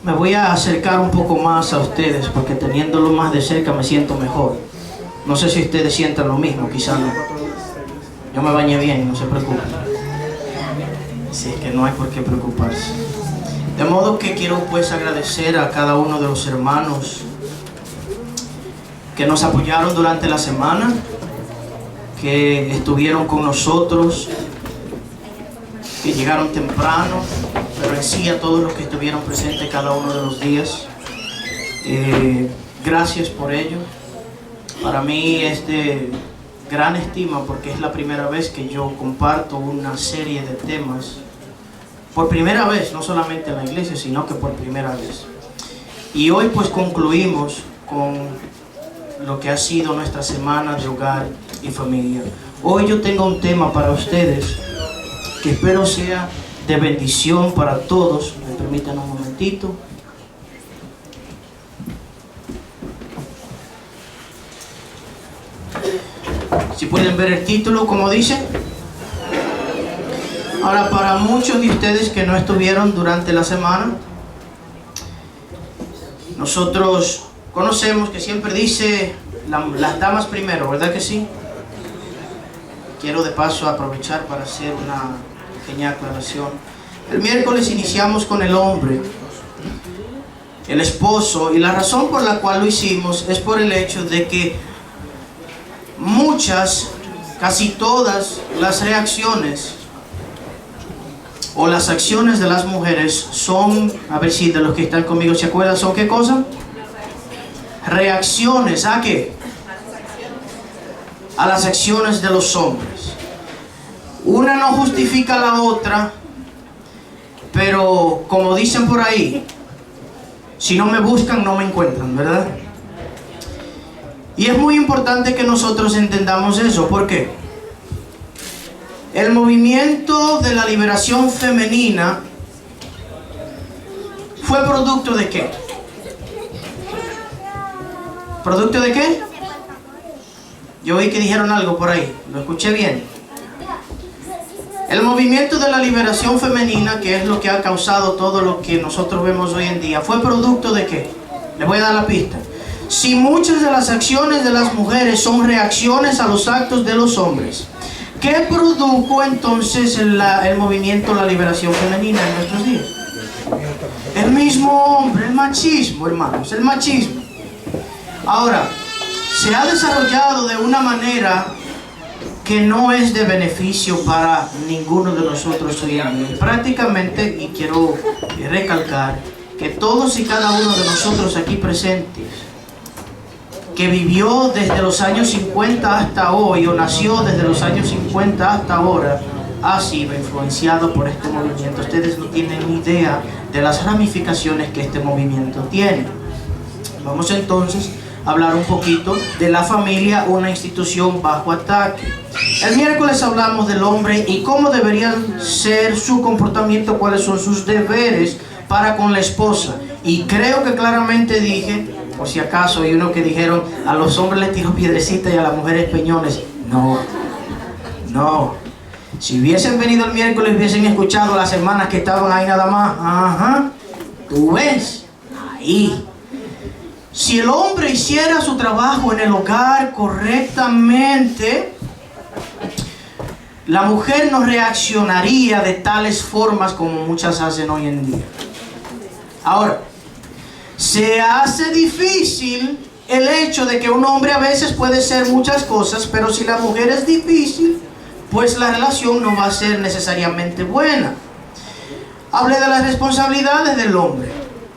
Me voy a acercar un poco más a ustedes porque teniéndolo más de cerca me siento mejor. No sé si ustedes sientan lo mismo, quizá no. Yo me bañé bien, no se preocupen. Así que no hay por qué preocuparse. De modo que quiero pues agradecer a cada uno de los hermanos que nos apoyaron durante la semana, que estuvieron con nosotros, que llegaron temprano, pero en sí a todos los que estuvieron presentes cada uno de los días. Gracias por ello. Para mí es de gran estima porque es la primera vez que yo comparto una serie de temas. Por primera vez, no solamente en la iglesia, sino que por primera vez. Y hoy pues concluimos con lo que ha sido nuestra semana de hogar y familia. Hoy yo tengo un tema para ustedes que espero sea de bendición para todos. Me permiten un momentito. Si pueden ver el título, como dice. Ahora, para muchos de ustedes que no estuvieron durante la semana, nosotros conocemos que siempre dice las damas primero, ¿verdad que sí? Quiero de paso aprovechar para hacer una pequeña aclaración. El miércoles iniciamos con el hombre, el esposo, y la razón por la cual lo hicimos es por el hecho de que muchas, casi todas las reacciones o las acciones de las mujeres son, a ver si de los que están conmigo se acuerdan, ¿son qué cosa? Reacciones, ¿a qué? A las acciones de los hombres. Una no justifica la otra, pero como dicen por ahí, si no me buscan no me encuentran, ¿verdad? Y es muy importante que nosotros entendamos eso. ¿Por qué? El movimiento de la liberación femenina fue producto de ¿qué? ¿Producto de qué? Yo oí que dijeron algo por ahí, lo escuché bien. El movimiento de la liberación femenina, que es lo que ha causado todo lo que nosotros vemos hoy en día, ¿fue producto de qué? Les voy a dar la pista. Si muchas de las acciones de las mujeres son reacciones a los actos de los hombres, ¿qué produjo entonces el movimiento de la liberación femenina en nuestros días? El mismo hombre, el machismo, hermanos, el machismo. Ahora, se ha desarrollado de una manera que no es de beneficio para ninguno de nosotros hoy en día. Prácticamente, y quiero recalcar, que todos y cada uno de nosotros aquí presentes, que vivió desde los años 50 hasta hoy, o nació desde los años 50 hasta ahora, ha sido influenciado por este movimiento. Ustedes no tienen ni idea de las ramificaciones que este movimiento tiene. Vamos entonces a hablar un poquito de la familia, una institución bajo ataque. El miércoles hablamos del hombre y cómo deberían ser su comportamiento, cuáles son sus deberes para con la esposa. Y creo que claramente dije, por si acaso hay uno que dijeron, a los hombres les tiro piedrecitas y a las mujeres peñones. No, no. Si hubiesen venido el miércoles, hubiesen escuchado las semanas que estaban ahí nada más. Ajá, tú ves, ahí. Si el hombre hiciera su trabajo en el hogar correctamente, la mujer no reaccionaría de tales formas como muchas hacen hoy en día. Ahora, se hace difícil el hecho de que un hombre a veces puede ser muchas cosas, pero si la mujer es difícil, pues la relación no va a ser necesariamente buena. Hablé de las responsabilidades del hombre.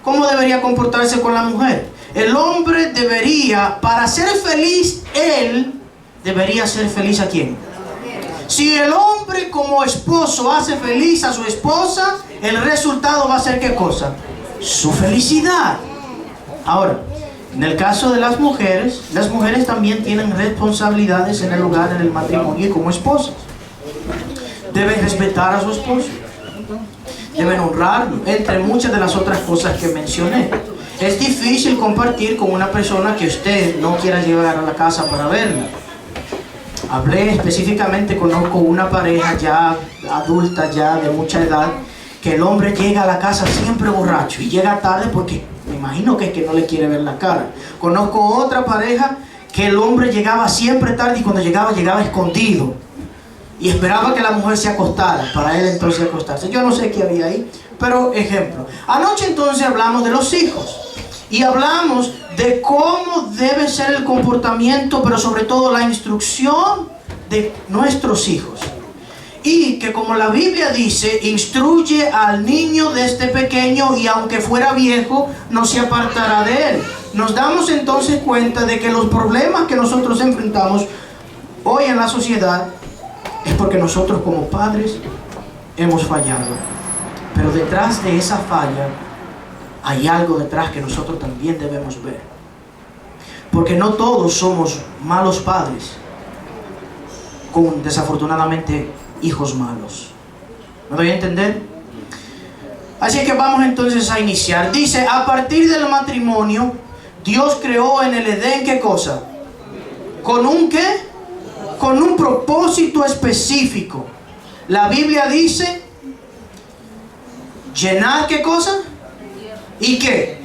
¿Cómo debería comportarse con la mujer? El hombre debería, para ser feliz, él debería ser feliz ¿a quién? Si el hombre como esposo hace feliz a su esposa, el resultado va a ser ¿qué cosa? Su felicidad. Ahora, en el caso de las mujeres también tienen responsabilidades en el hogar, en el matrimonio y como esposas. Deben respetar a su esposo, deben honrarlo, entre muchas de las otras cosas que mencioné. Es difícil compartir con una persona que usted no quiera llevar a la casa para verla. Hablé específicamente, conozco una pareja ya adulta, ya de mucha edad, que el hombre llega a la casa siempre borracho y llega tarde porque me imagino que es que no le quiere ver la cara. Conozco otra pareja que el hombre llegaba siempre tarde y cuando llegaba escondido y esperaba que la mujer se acostara para él entonces acostarse. Yo no sé qué había ahí, pero ejemplo. Anoche entonces hablamos de los hijos y hablamos de cómo debe ser el comportamiento, pero sobre todo la instrucción de nuestros hijos. Y que como la Biblia dice, instruye al niño desde pequeño y aunque fuera viejo, no se apartará de él. Nos damos entonces cuenta de que los problemas que nosotros enfrentamos hoy en la sociedad es porque nosotros como padres hemos fallado. Pero detrás de esa falla hay algo detrás que nosotros también debemos ver. Porque no todos somos malos padres con desafortunadamente hijos malos. ¿Me doy a entender? Así que vamos entonces a iniciar. Dice, a partir del matrimonio, Dios creó en el Edén, ¿qué cosa? ¿Con un qué? Con un propósito específico. La Biblia dice, llenar, ¿qué cosa? ¿Y qué?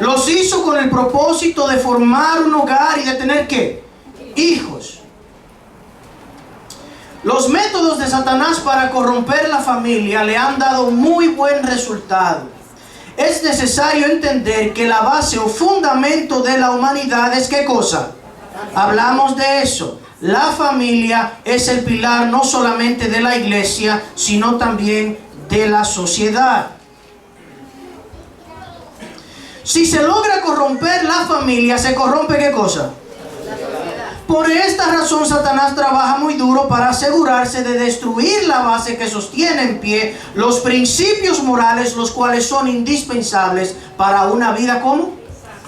Los hizo con el propósito de formar un hogar y de tener ¿qué? Hijos. Los métodos de Satanás para corromper la familia le han dado muy buen resultado. Es necesario entender que la base o fundamento de la humanidad es ¿qué cosa? Hablamos de eso. La familia es el pilar no solamente de la iglesia, sino también de la sociedad. Si se logra corromper la familia, ¿se corrompe qué cosa? Por esta razón Satanás trabaja muy duro para asegurarse de destruir la base que sostiene en pie los principios morales, los cuales son indispensables para una vida ¿cómo?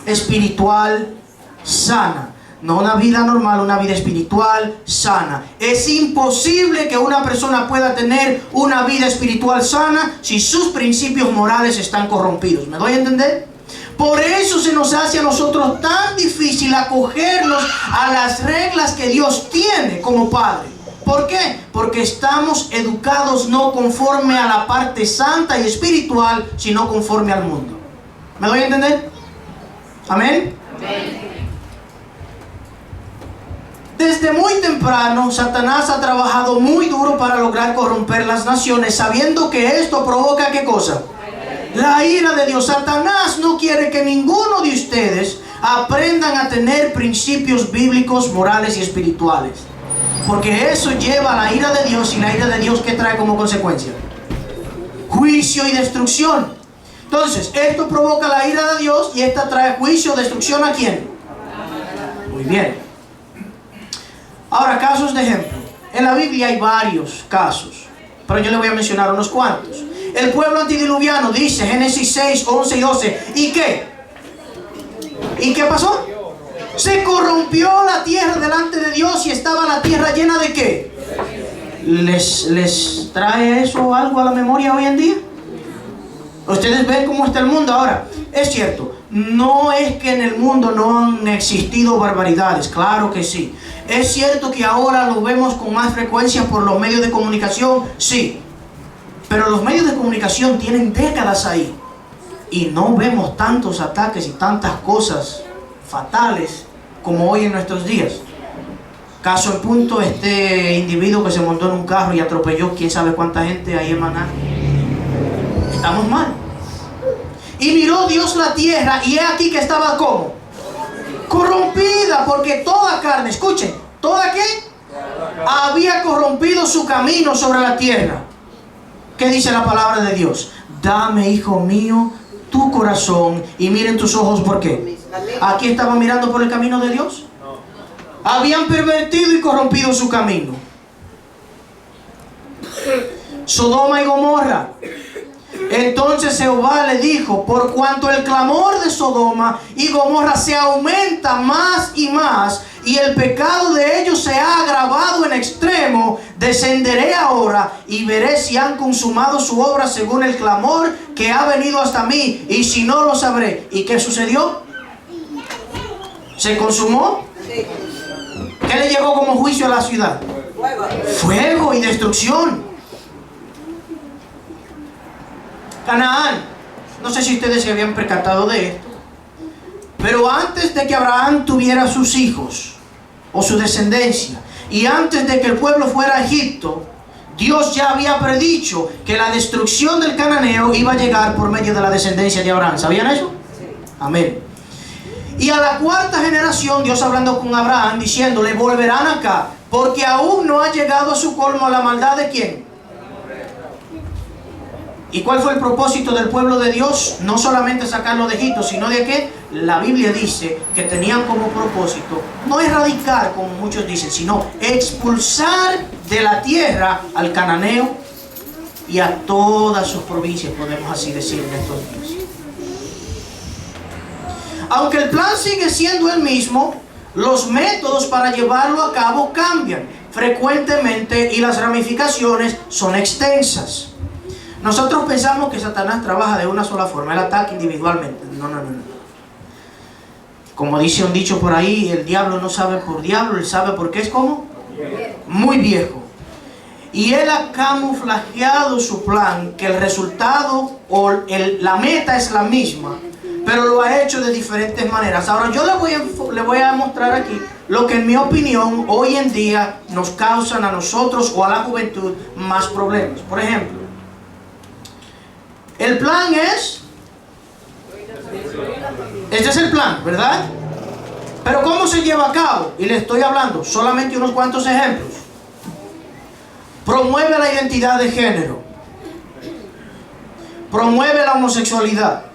Espiritual sana. No una vida normal, una vida espiritual sana. Es imposible que una persona pueda tener una vida espiritual sana si sus principios morales están corrompidos. ¿Me doy a entender? Por eso se nos hace a nosotros tan difícil acogernos a las reglas que Dios tiene como Padre. ¿Por qué? Porque estamos educados no conforme a la parte santa y espiritual, sino conforme al mundo. ¿Me doy a entender? ¿Amén? Amén. Desde muy temprano, Satanás ha trabajado muy duro para lograr corromper las naciones, sabiendo que esto provoca ¿qué cosa? La ira de Dios. Satanás no quiere que ninguno de ustedes aprendan a tener principios bíblicos, morales y espirituales. Porque eso lleva a la ira de Dios, y la ira de Dios ¿qué trae como consecuencia? Juicio y destrucción. Entonces, esto provoca la ira de Dios y esta trae juicio, destrucción ¿a quién? Muy bien. Ahora, casos de ejemplo. En la Biblia hay varios casos, pero yo le voy a mencionar unos cuantos. El pueblo antediluviano dice, Génesis 6, 11 y 12. ¿Y qué? ¿Y qué pasó? Se corrompió la tierra delante de Dios y estaba la tierra llena de ¿qué? ¿Les trae eso algo a la memoria hoy en día? Ustedes ven cómo está el mundo ahora. Es cierto, no es que en el mundo no han existido barbaridades, claro que sí. Es cierto que ahora lo vemos con más frecuencia por los medios de comunicación, sí. Pero los medios de comunicación tienen décadas ahí y no vemos tantos ataques y tantas cosas fatales como hoy en nuestros días. Caso en punto, este individuo que se montó en un carro y atropelló quién sabe cuánta gente ahí en Maná. Estamos mal. Y miró Dios la tierra y he aquí que estaba ¿cómo? Corrompida, porque toda carne, escuchen, ¿toda qué? Había corrompido su camino sobre la tierra. ¿Qué dice la palabra de Dios? Dame, hijo mío, tu corazón y miren tus ojos. ¿Por qué? ¿Aquí estaban mirando por el camino de Dios? Habían pervertido y corrompido su camino. Sodoma y Gomorra. Entonces Jehová le dijo, por cuanto el clamor de Sodoma y Gomorra se aumenta más y más, y el pecado de ellos se ha agravado en extremo, descenderé ahora y veré si han consumado su obra según el clamor que ha venido hasta mí, y si no lo sabré. ¿Y qué sucedió? ¿Se consumó? ¿Qué le llegó como juicio a la ciudad? Fuego y destrucción. Canaán. No sé si ustedes se habían percatado de esto, pero antes de que Abraham tuviera sus hijos o su descendencia, y antes de que el pueblo fuera a Egipto, Dios ya había predicho que la destrucción del cananeo iba a llegar por medio de la descendencia de Abraham. ¿Sabían eso? Amén. Y a la cuarta generación, Dios hablando con Abraham, diciéndole, volverán acá, porque aún no ha llegado a su colmo la maldad de ¿quién? ¿Y cuál fue el propósito del pueblo de Dios? No solamente sacarlo de Egipto, sino de que la Biblia dice que tenían como propósito no erradicar, como muchos dicen, sino expulsar de la tierra al cananeo y a todas sus provincias, podemos así decir en estos días. Aunque el plan sigue siendo el mismo, los métodos para llevarlo a cabo cambian frecuentemente y las ramificaciones son extensas. Nosotros pensamos que Satanás trabaja de una sola forma, él ataca individualmente. No. Como dice un dicho por ahí, el diablo no sabe por diablo, él sabe por qué es como muy viejo. Y él ha camuflajeado su plan, que el resultado o la meta es la misma, pero lo ha hecho de diferentes maneras. Ahora yo le voy a mostrar aquí lo que en mi opinión hoy en día nos causan a nosotros o a la juventud más problemas. Por ejemplo, el plan es, este es el plan, ¿verdad? Pero ¿cómo se lleva a cabo? Y le estoy hablando solamente unos cuantos ejemplos. Promueve la identidad de género, promueve la homosexualidad,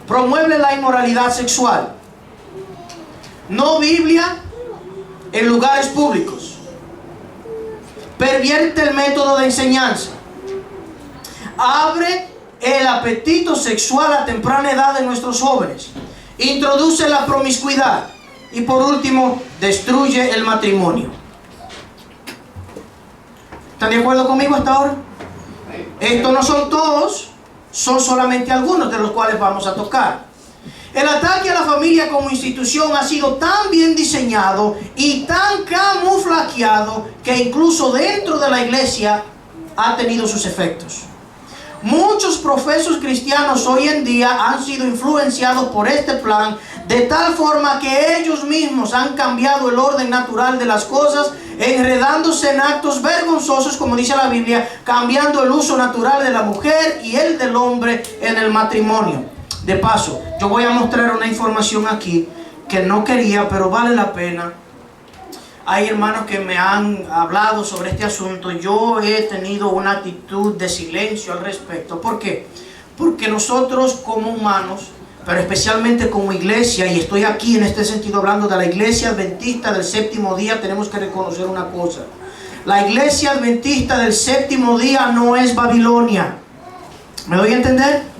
promueve la inmoralidad sexual, no Biblia en lugares públicos, pervierte el método de enseñanza, abre el apetito sexual a temprana edad de nuestros jóvenes, introduce la promiscuidad y por último destruye el matrimonio. ¿Están de acuerdo conmigo hasta ahora? Estos no son todos, son solamente algunos de los cuales vamos a tocar. El ataque a la familia como institución ha sido tan bien diseñado y tan camuflajeado que incluso dentro de la iglesia ha tenido sus efectos. Muchos profesos cristianos hoy en día han sido influenciados por este plan de tal forma que ellos mismos han cambiado el orden natural de las cosas, enredándose en actos vergonzosos, como dice la Biblia, cambiando el uso natural de la mujer y el del hombre en el matrimonio. De paso, yo voy a mostrar una información aquí que no quería, pero vale la pena. Hay hermanos que me han hablado sobre este asunto. Yo he tenido una actitud de silencio al respecto. ¿Por qué? Porque nosotros como humanos, pero especialmente como iglesia, y estoy aquí en este sentido hablando de la iglesia adventista del séptimo día, tenemos que reconocer una cosa. La iglesia adventista del séptimo día no es Babilonia. ¿Me doy a entender?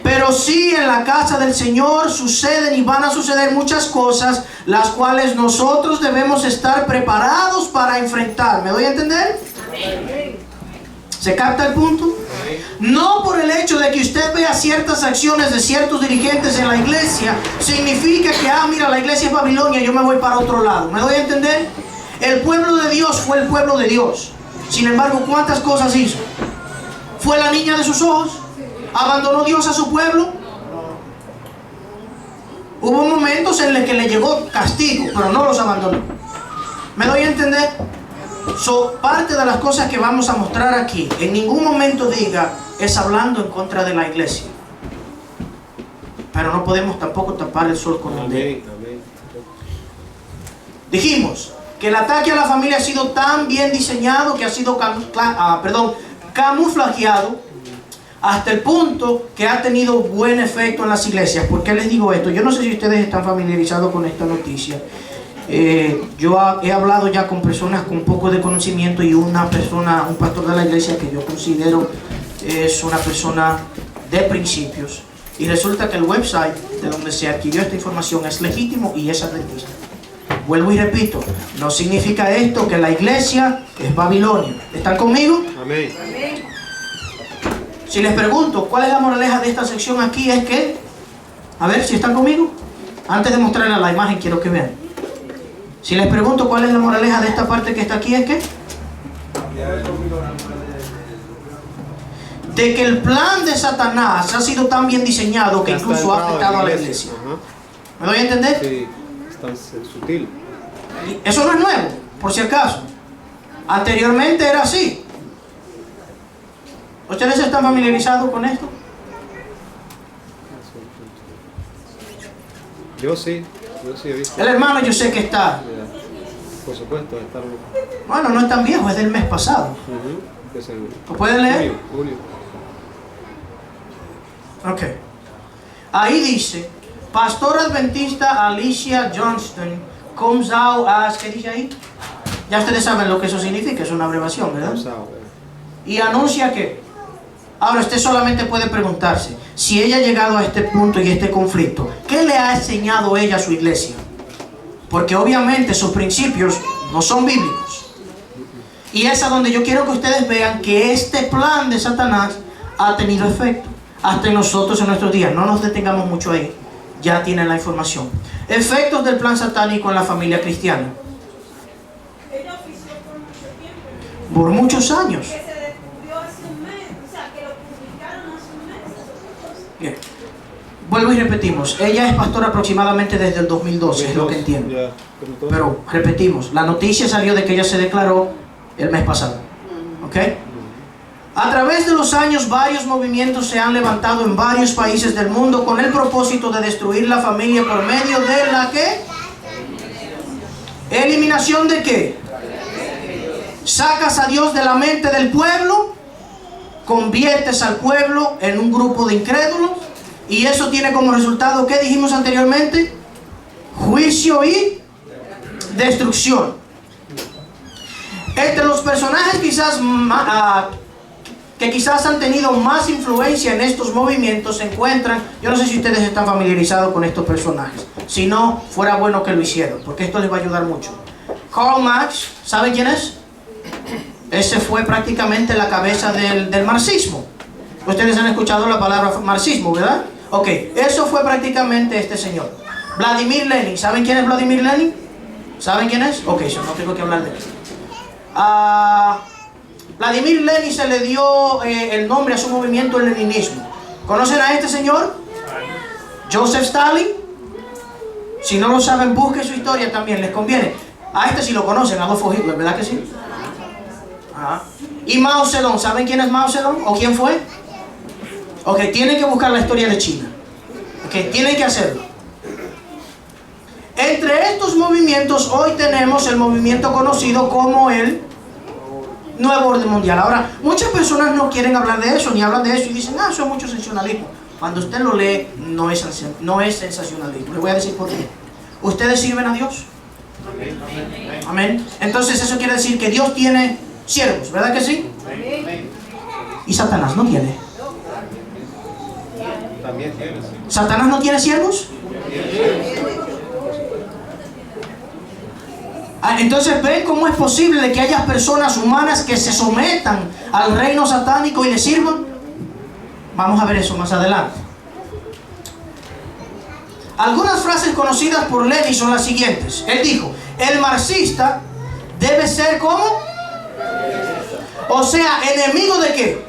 Pero sí, en la casa del Señor suceden y van a suceder muchas cosas, las cuales nosotros debemos estar preparados para enfrentar. ¿Me doy a entender? ¿Se capta el punto? No por el hecho de que usted vea ciertas acciones de ciertos dirigentes en la iglesia, significa que, mira, la iglesia es Babilonia, yo me voy para otro lado. ¿Me doy a entender? El pueblo de Dios fue el pueblo de Dios. Sin embargo, ¿cuántas cosas hizo? ¿Fue la niña de sus ojos? ¿Abandonó Dios a su pueblo? Hubo momentos en los que le llegó castigo, pero no los abandonó. ¿Me doy a entender? Parte de las cosas que vamos a mostrar aquí, en ningún momento diga, es hablando en contra de la iglesia. Pero no podemos tampoco tapar el sol con un dedo. Dijimos que el ataque a la familia ha sido tan bien diseñado que ha sido camuflajeado hasta el punto que ha tenido buen efecto en las iglesias. ¿Por qué les digo esto? Yo no sé si ustedes están familiarizados con esta noticia. Yo he hablado ya con personas con un poco de conocimiento y un pastor de la iglesia que yo considero es una persona de principios. Y resulta que el website de donde se adquirió esta información es legítimo y es adventista. Vuelvo y repito, no significa esto que la iglesia es Babilonia. ¿Están conmigo? Amén. Si les pregunto, ¿cuál es la moraleja de esta sección aquí? Es que, a ver si están conmigo. Antes de mostrarles la imagen, quiero que vean. Si les pregunto cuál es la moraleja de esta parte que está aquí, es que de que el plan de Satanás ha sido tan bien diseñado que incluso ha afectado a la iglesia. ¿Me doy a entender? Sí, es tan sutil. Eso no es nuevo, por si acaso. Anteriormente era así. ¿Ustedes están familiarizados con esto? Yo sí he visto. El hermano yo sé que está. Por supuesto, está. Bueno, no es tan viejo, es del mes pasado. ¿Lo pueden leer? Julio. Ok. Ahí dice, pastor adventista Alicia Johnston comes out as, ¿qué dice ahí? Ya ustedes saben lo que eso significa, es una abreviación, ¿verdad? Y anuncia que, ahora usted solamente puede preguntarse, si ella ha llegado a este punto y este conflicto, ¿qué le ha enseñado ella a su iglesia? Porque obviamente sus principios no son bíblicos. Y es a donde yo quiero que ustedes vean que este plan de Satanás ha tenido efecto. Hasta en nosotros en nuestros días. No nos detengamos mucho ahí. Ya tienen la información. Efectos del plan satánico en la familia cristiana. Ella ofició por mucho tiempo. Por muchos años. Que se descubrió hace un mes. O sea, que lo publicaron hace un mes. Bien. Vuelvo y repetimos. Ella es pastora aproximadamente desde el 2012, es lo que entiendo. Pero repetimos. La noticia salió de que ella se declaró el mes pasado. ¿Ok? A través de los años, varios movimientos se han levantado en varios países del mundo con el propósito de destruir la familia por medio de la ¿qué? ¿Eliminación de qué? Sacas a Dios de la mente del pueblo, conviertes al pueblo en un grupo de incrédulos, y eso tiene como resultado, ¿qué dijimos anteriormente? Juicio y destrucción. Entre los personajes que quizás han tenido más influencia en estos movimientos se encuentran, yo no sé si ustedes están familiarizados con estos personajes, si no, fuera bueno que lo hicieran, porque esto les va a ayudar mucho. Karl Marx, ¿saben quién es? Ese fue prácticamente la cabeza del marxismo. Ustedes han escuchado la palabra marxismo, ¿verdad? Ok, eso fue prácticamente este señor. Vladimir Lenin, ¿saben quién es Vladimir Lenin? ¿Saben quién es? Ok, yo no tengo que hablar de él. Vladimir Lenin se le dio el nombre a su movimiento, el leninismo. ¿Conocen a este señor? Joseph Stalin. Si no lo saben, busquen su historia también, les conviene. A este sí lo conocen, Adolfo Hitler, ¿verdad que sí? Ajá. Y Mao Zedong, ¿saben quién es Mao Zedong? ¿O quién fue? Ok, tienen que buscar la historia de China. Ok, tienen que hacerlo. Entre estos movimientos, hoy tenemos el movimiento conocido como el Nuevo Orden Mundial. Ahora, muchas personas no quieren hablar de eso, ni hablan de eso, y dicen, eso es mucho sensacionalismo. Cuando usted lo lee, no es sensacionalismo. Le voy a decir por qué. ¿Ustedes sirven a Dios? Amén. Entonces eso quiere decir que Dios tiene siervos, ¿verdad que sí? Y Satanás no tiene. ¿Satanás no tiene siervos? Entonces ven cómo es posible de que haya personas humanas que se sometan al reino satánico y le sirvan. Vamos a ver eso más adelante. Algunas frases conocidas por Lenin son las siguientes. Él dijo, el marxista debe ser como, o sea, enemigo de qué?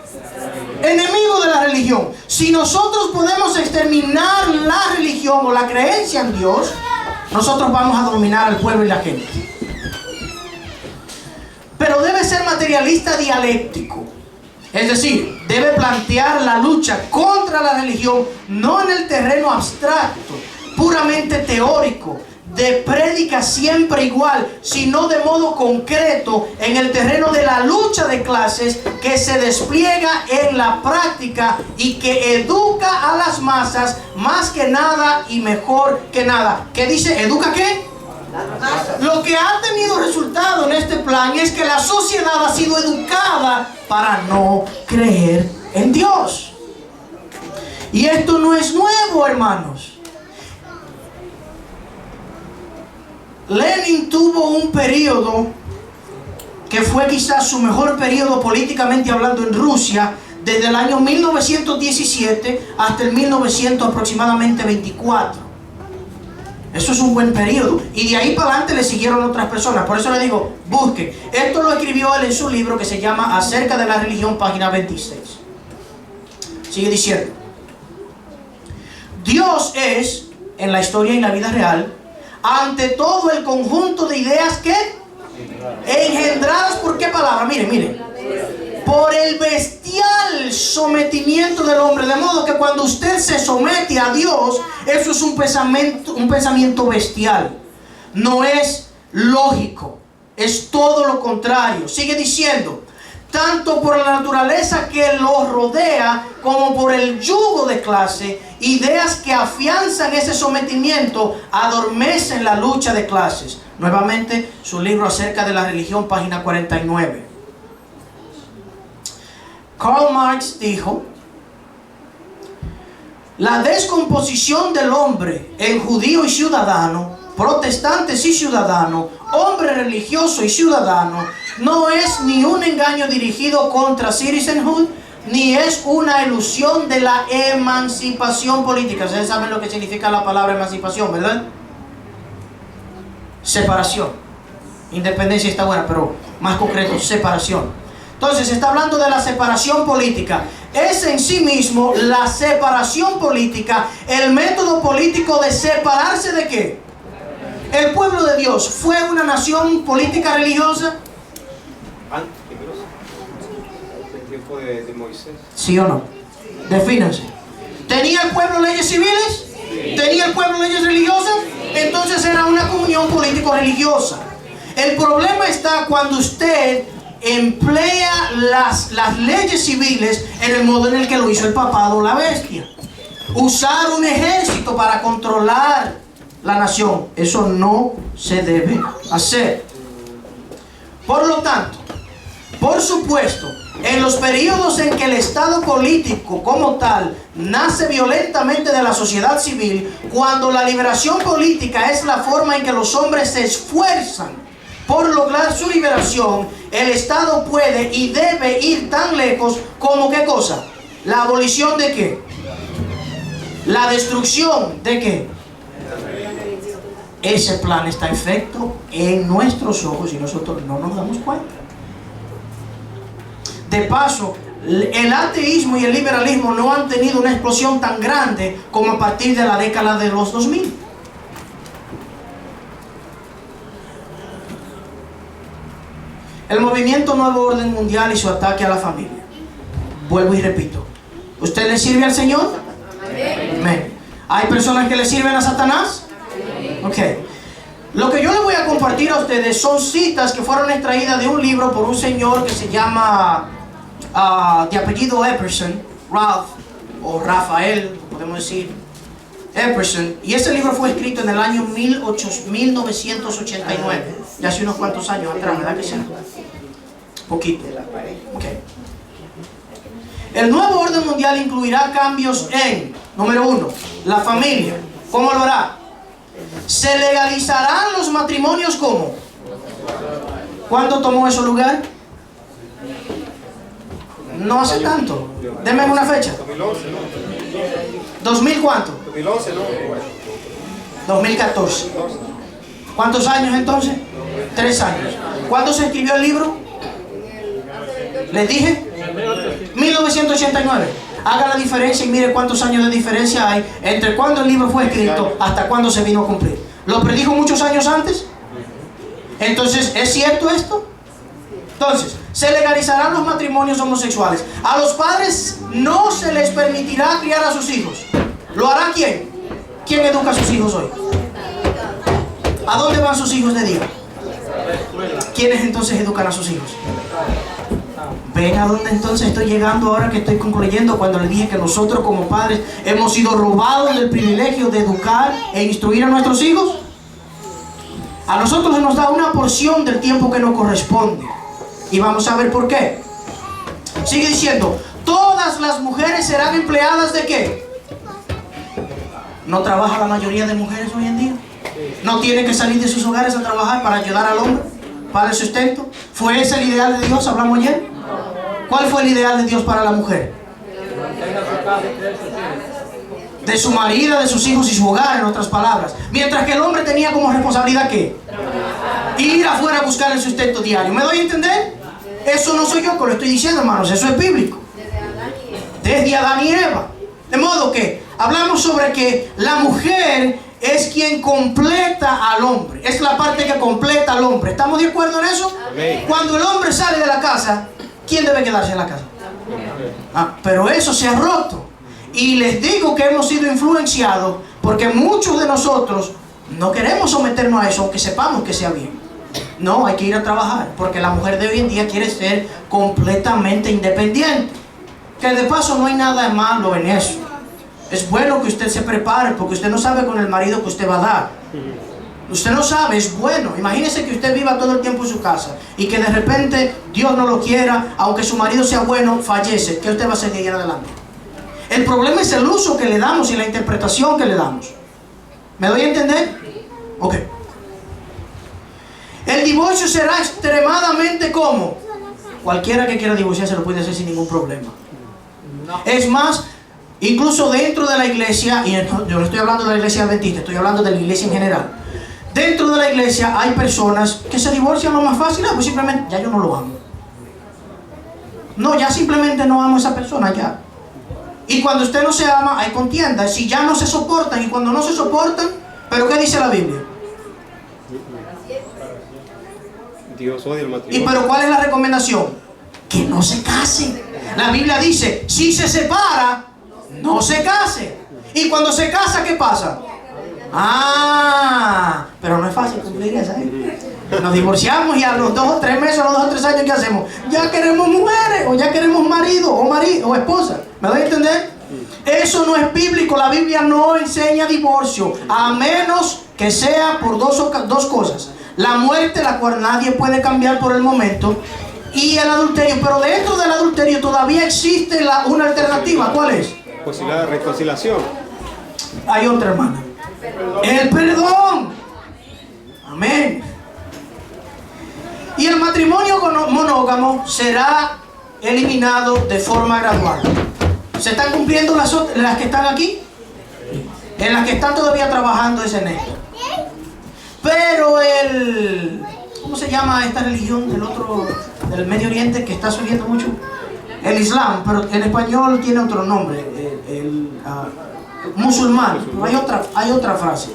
Enemigo de la religión. Si nosotros podemos exterminar la religión o la creencia en Dios, nosotros vamos a dominar al pueblo y la gente. Pero debe ser materialista dialéctico. Es decir, debe plantear la lucha contra la religión no en el terreno abstracto, puramente teórico, de prédica siempre igual, sino de modo concreto en el terreno de la lucha de clases que se despliega en la práctica y que educa a las masas más que nada y mejor que nada. ¿Qué dice? ¿Educa qué? Lo que ha tenido resultado en este plan es que la sociedad ha sido educada para no creer en Dios. Y esto no es nuevo, hermanos. Lenin tuvo un periodo que fue quizás su mejor periodo políticamente hablando en Rusia, desde el año 1917 hasta el 1900 aproximadamente 24. Eso es un buen periodo. Y de ahí para adelante le siguieron otras personas. Por eso le digo, busquen. Esto lo escribió él en su libro que se llama Acerca de la religión, página 26. Sigue diciendo. Dios es, en la historia y la vida real, ante todo el conjunto de ideas que engendradas por qué palabra, miren, por el bestial sometimiento del hombre, de modo que cuando usted se somete a Dios, eso es un pensamiento bestial, no es lógico, es todo lo contrario. Sigue diciendo, tanto por la naturaleza que lo rodea como por el yugo de clase, ideas que afianzan ese sometimiento adormecen la lucha de clases. Nuevamente, su libro acerca de la religión, página 49. Karl Marx dijo: la descomposición del hombre en judío y ciudadano, protestantes y ciudadano, hombre religioso y ciudadano, no es ni un engaño dirigido contra citizenhood, ni es una ilusión de la emancipación política. Ustedes saben lo que significa la palabra emancipación, ¿verdad? Separación. Independencia está buena, pero más concreto, separación. Entonces está hablando de la separación política. Es en sí mismo la separación política, el método político de separarse ¿de qué? El pueblo de Dios fue una nación política religiosa. Antes, el tiempo de Moisés. ¿Sí o no? Defínanse. ¿Tenía el pueblo leyes civiles? Sí. ¿Tenía el pueblo leyes religiosas? Entonces era una comunión político-religiosa. El problema está cuando usted emplea las leyes civiles en el modo en el que lo hizo el papado o la bestia. Usar un ejército para controlar la nación. Eso no se debe hacer. Por lo tanto, por supuesto, en los periodos en que el Estado político como tal nace violentamente de la sociedad civil, cuando la liberación política es la forma en que los hombres se esfuerzan por lograr su liberación, el Estado puede y debe ir tan lejos como ¿qué cosa? ¿La abolición de qué? ¿La destrucción de qué? Ese plan está en efecto en nuestros ojos y nosotros no nos damos cuenta. De paso, el ateísmo y el liberalismo no han tenido una explosión tan grande como a partir de la década de los 2000. El movimiento Nuevo Orden Mundial y su ataque a la familia. Vuelvo y repito. ¿Usted le sirve al Señor? Amén. ¿Hay personas que le sirven a Satanás? Ok. Lo que yo les voy a compartir a ustedes son citas que fueron extraídas de un libro por un señor que se llama, de apellido Epperson, Ralph, o Rafael, podemos decir, Epperson. Y ese libro fue escrito en el año 1989. Ya hace unos cuantos años atrás, ¿verdad que sí? Poquito. Okay. El nuevo orden mundial incluirá cambios en, número 1, la familia. ¿Cómo lo hará? Se legalizarán los matrimonios ¿cómo? ¿Cuándo tomó eso lugar? No hace tanto. Deme una fecha. 2011, ¿no? ¿2000 cuánto? 2011, ¿no? 2014. ¿Cuántos años entonces? 3 años. ¿Cuándo se escribió el libro? ¿Les dije? 1989. Haga la diferencia y mire cuántos años de diferencia hay entre cuando el libro fue escrito hasta cuando se vino a cumplir. ¿Lo predijo muchos años antes? Entonces, ¿es cierto esto? Entonces, se legalizarán los matrimonios homosexuales. A los padres no se les permitirá criar a sus hijos. ¿Lo hará quién? ¿Quién educa a sus hijos hoy? ¿A dónde van sus hijos de día? ¿Quiénes entonces educan a sus hijos? ¿Ven a dónde entonces estoy llegando ahora que estoy concluyendo cuando les dije que nosotros como padres hemos sido robados del privilegio de educar e instruir a nuestros hijos? A nosotros se nos da una porción del tiempo que nos corresponde. Y vamos a ver por qué. Sigue diciendo, todas las mujeres serán empleadas ¿de qué? ¿No trabaja la mayoría de mujeres hoy en día? ¿No tienen que salir de sus hogares a trabajar para ayudar al hombre? ¿Para el sustento? ¿Fue ese el ideal de Dios? ¿Hablamos ayer? ¿Cuál fue el ideal de Dios para la mujer? De su marido, de sus hijos y su hogar, en otras palabras. Mientras que el hombre tenía como responsabilidad ¿qué? Ir afuera a buscar el sustento diario. ¿Me doy a entender? Eso no soy yo que lo estoy diciendo, hermanos. Eso es bíblico. desde Adán y Eva. De modo que hablamos sobre que la mujer es quien completa al hombre. Es la parte que completa al hombre. ¿Estamos de acuerdo en eso? Amén. Cuando el hombre sale de la casa, ¿quién debe quedarse en la casa? Pero eso se ha roto. Y les digo que hemos sido influenciados porque muchos de nosotros no queremos someternos a eso, aunque sepamos que sea bien. No, hay que ir a trabajar, porque la mujer de hoy en día quiere ser completamente independiente. Que de paso no hay nada de malo en eso. Es bueno que usted se prepare, porque usted no sabe con el marido que usted va a dar. Usted no sabe, es bueno. Imagínese que usted viva todo el tiempo en su casa y que de repente Dios no lo quiera, aunque su marido sea bueno, fallece. ¿Qué usted va a hacer de ahí en adelante? El problema es el uso que le damos y la interpretación que le damos. ¿Me doy a entender? Ok. El divorcio será extremadamente cómodo. Cualquiera que quiera divorciarse lo puede hacer sin ningún problema. Es más, incluso dentro de la iglesia, y yo no estoy hablando de la iglesia adventista, estoy hablando de la iglesia en general. Dentro de la iglesia hay personas que se divorcian lo más fácil, pues simplemente, ya yo no lo amo. No, ya simplemente no amo a esa persona, ya. Y cuando usted no se ama, hay contienda. Si ya no se soportan, y cuando no se soportan, ¿pero qué dice la Biblia? Dios odia el ¿Y matrimonio. pero cuál es la recomendación? Que no se case. La Biblia dice, si se separa, no se case. Y cuando se casa, ¿qué pasa? Pero no es fácil cumplir esa, Nos divorciamos y a los 2 o 3 meses, a los 2 o 3 años, ¿qué hacemos? Ya queremos mujeres, o ya queremos marido o esposa. ¿Me doy a entender? Eso no es bíblico. La Biblia no enseña divorcio, a menos que sea por dos cosas: la muerte, la cual nadie puede cambiar por el momento, y el adulterio. Pero dentro del adulterio todavía existe una alternativa. ¿Cuál es? Posibilidad de reconciliación. Hay otra, hermana. El perdón. Amén. Y el matrimonio monógamo será eliminado de forma gradual. ¿Se están cumpliendo las que están aquí? En las que están todavía trabajando es en esto. Pero ¿cómo se llama esta religión del Medio Oriente que está subiendo mucho? El Islam, pero en español tiene otro nombre. Musulmán. Pero hay otra frase.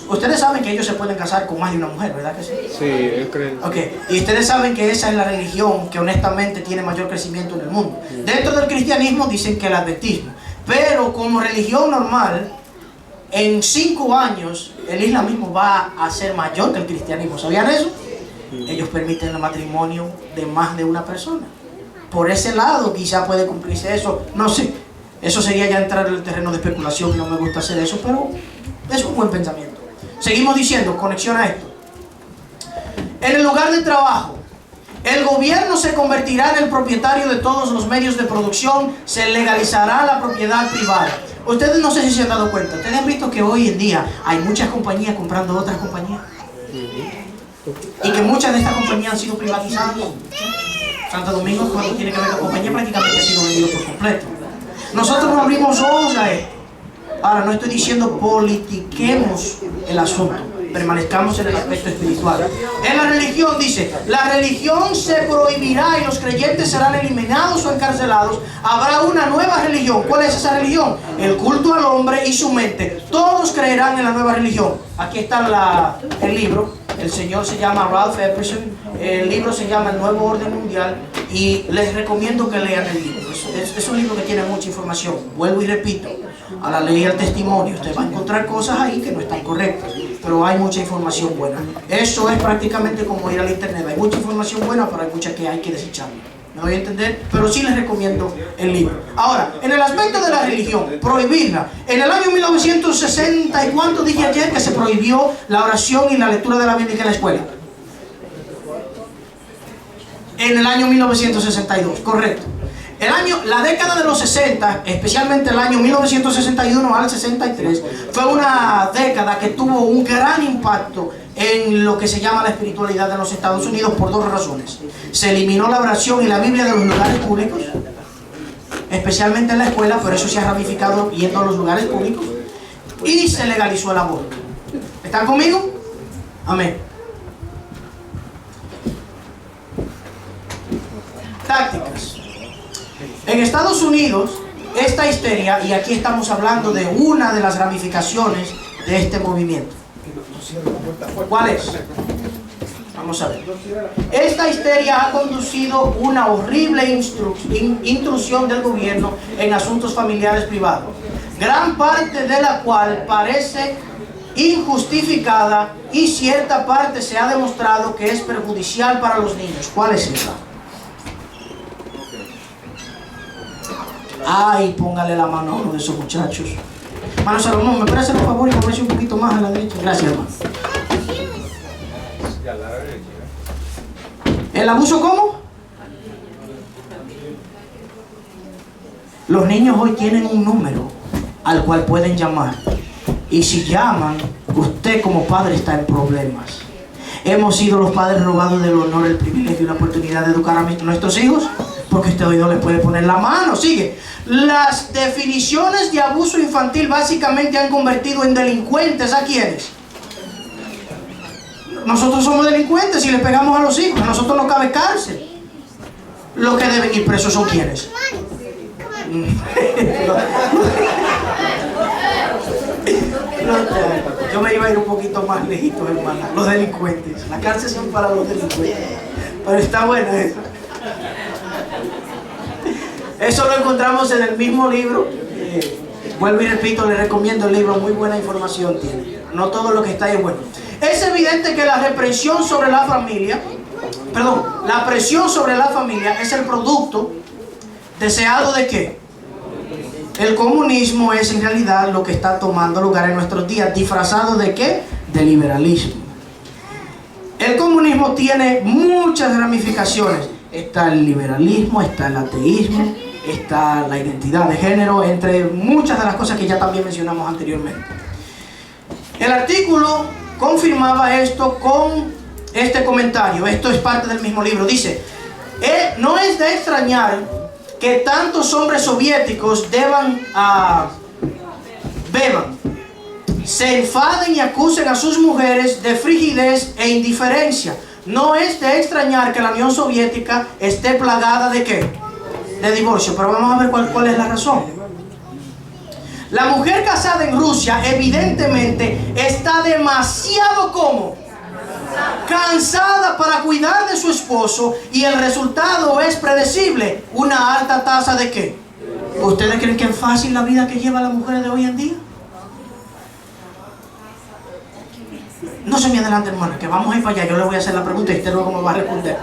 Ustedes saben que ellos se pueden casar con más de una mujer, ¿verdad que sí? Sí, yo creo. Ok, y ustedes saben que esa es la religión que honestamente tiene mayor crecimiento en el mundo. Dentro del cristianismo dicen que el adventismo. Pero como religión normal, en 5 años el islamismo va a ser mayor que el cristianismo. ¿Sabían eso? Ellos permiten el matrimonio de más de una persona. Por ese lado quizá puede cumplirse eso. No sé, eso sería ya entrar en el terreno de especulación y no me gusta hacer eso, pero es un buen pensamiento. Seguimos diciendo, conexión a esto. En el lugar de trabajo, el gobierno se convertirá en el propietario de todos los medios de producción, se legalizará la propiedad privada. Ustedes no sé si se han dado cuenta, ustedes han visto que hoy en día hay muchas compañías comprando otras compañías. Y que muchas de estas compañías han sido privatizadas. Santo Domingo, cuando tiene que ver con compañía, prácticamente ha sido vendido por completo. Nosotros no abrimos ojos a esto. Ahora, no estoy diciendo politiquemos el asunto, permanezcamos en el aspecto espiritual. En la religión dice, la religión se prohibirá y los creyentes serán eliminados o encarcelados. Habrá una nueva religión. ¿Cuál es esa religión? El culto al hombre y su mente. Todos creerán en la nueva religión. Aquí está el libro. El señor se llama Ralph Epperson. El libro se llama El Nuevo Orden Mundial. Y les recomiendo que lean el libro. Es un libro que tiene mucha información. Vuelvo y repito, a la ley y al testimonio. Usted va a encontrar cosas ahí que no están correctas, pero hay mucha información buena. Eso es prácticamente como ir al internet. Hay mucha información buena, pero hay mucha que hay que desecharla. ¿Me doy a entender? Pero sí les recomiendo el libro. Ahora, en el aspecto de la religión, prohibirla. En el año 1960, ¿y cuánto dije ayer que se prohibió la oración y la lectura de la Biblia en la escuela? En el año 1962, correcto. La década de los 60, especialmente el año 1961 al 63, fue una década que tuvo un gran impacto en lo que se llama la espiritualidad de los Estados Unidos por 2 razones. Se eliminó la oración y la Biblia de los lugares públicos, especialmente en la escuela, pero eso se ha ramificado yendo a los lugares públicos, y se legalizó el aborto. ¿Están conmigo? Amén. Tácticas. En Estados Unidos, esta histeria, y aquí estamos hablando de una de las ramificaciones de este movimiento. ¿Cuál es? Vamos a ver. Esta histeria ha conducido una horrible intrusión del gobierno en asuntos familiares privados, gran parte de la cual parece injustificada y cierta parte se ha demostrado que es perjudicial para los niños. ¿Cuál es esa? Ay, póngale la mano a uno de esos muchachos. Hermano Salomón, ¿me puede hacer un favor y moverse un poquito más a la derecha? Gracias, hermano. ¿El abuso cómo? Los niños hoy tienen un número al cual pueden llamar. Y si llaman, usted como padre está en problemas. Hemos sido los padres robados del honor, el privilegio y la oportunidad de educar a nuestros hijos, porque usted hoy no le puede poner la mano. Sigue. Las definiciones de abuso infantil básicamente han convertido en delincuentes ¿a quiénes? Nosotros somos delincuentes y le pegamos a los hijos. A nosotros no cabe cárcel. Los que deben ir presos son ¿quiénes? Yo me iba a ir un poquito más lejito, hermana. Los delincuentes. La cárcel son para los delincuentes. Pero está buena eso. Eso lo encontramos en el mismo libro. Vuelvo y repito, le recomiendo el libro. Muy buena información tiene. No todo lo que está ahí es bueno. Es evidente que la represión sobre la familia, la presión sobre la familia es el producto deseado de ¿qué? El comunismo es en realidad lo que está tomando lugar en nuestros días, disfrazado de ¿qué? De liberalismo. El comunismo tiene muchas ramificaciones. Está el liberalismo, está el ateísmo, está la identidad de género, entre muchas de las cosas que ya también mencionamos anteriormente. El artículo confirmaba esto con este comentario. Esto es parte del mismo libro. Dice, no es de extrañar que tantos hombres soviéticos beban, se enfaden y acusen a sus mujeres de frigidez e indiferencia. No es de extrañar que la Unión Soviética esté plagada ¿de qué? De divorcio. Pero vamos a ver cuál es la razón. La mujer casada en Rusia evidentemente está demasiado ¿cómo? Cansada para cuidar de su esposo, y el resultado es predecible, una alta tasa de ¿qué? ¿Ustedes creen que es fácil la vida que lleva la mujer de hoy en día? No se me adelante, hermana, que vamos a ir para allá. Yo le voy a hacer la pregunta y usted luego me va a responder.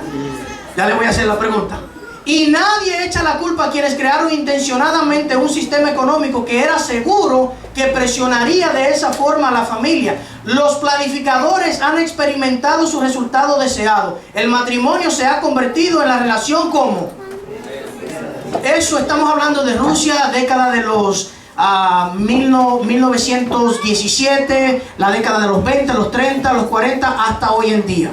Ya le voy a hacer la pregunta. Y nadie echa la culpa a quienes crearon intencionadamente un sistema económico que era seguro, que presionaría de esa forma a la familia. Los planificadores han experimentado su resultado deseado. El matrimonio se ha convertido en la relación ¿cómo? Eso estamos hablando de Rusia, década de los 1917, la década de los 20, los 30, los 40, hasta hoy en día.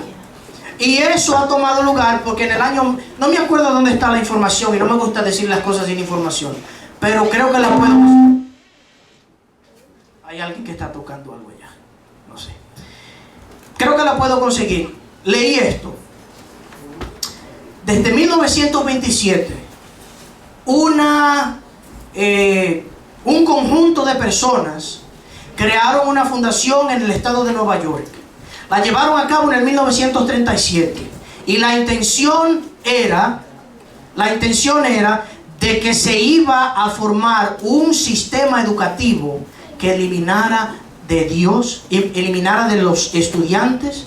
Y eso ha tomado lugar porque en el año, no me acuerdo dónde está la información y no me gusta decir las cosas sin información, pero creo que la puedo. Hay alguien que está tocando algo allá, no sé. Creo que la puedo conseguir. Leí esto. Desde 1927, un conjunto de personas crearon una fundación en el estado de Nueva York. La llevaron a cabo en el 1937 y la intención era de que se iba a formar un sistema educativo que eliminara de Dios, eliminara de los estudiantes,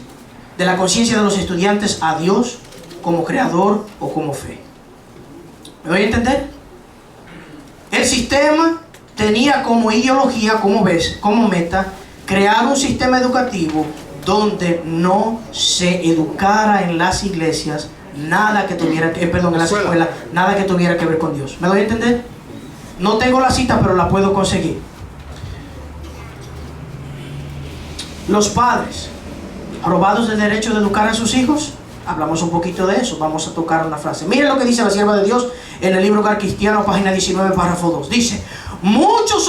de la conciencia de los estudiantes a Dios como creador o como fe. ¿Me voy a entender? El sistema tenía como ideología, como meta, crear un sistema educativo donde no se educara en las iglesias nada que tuviera que, en las escuelas, nada que tuviera que ver con Dios. ¿Me doy a entender? No tengo la cita, pero la puedo conseguir. Los padres robados del derecho de educar a sus hijos. Hablamos un poquito de eso. Vamos a tocar una frase. Miren lo que dice la sierva de Dios en el libro Hogar Cristiano, página 19, párrafo 2. Dice: en muchos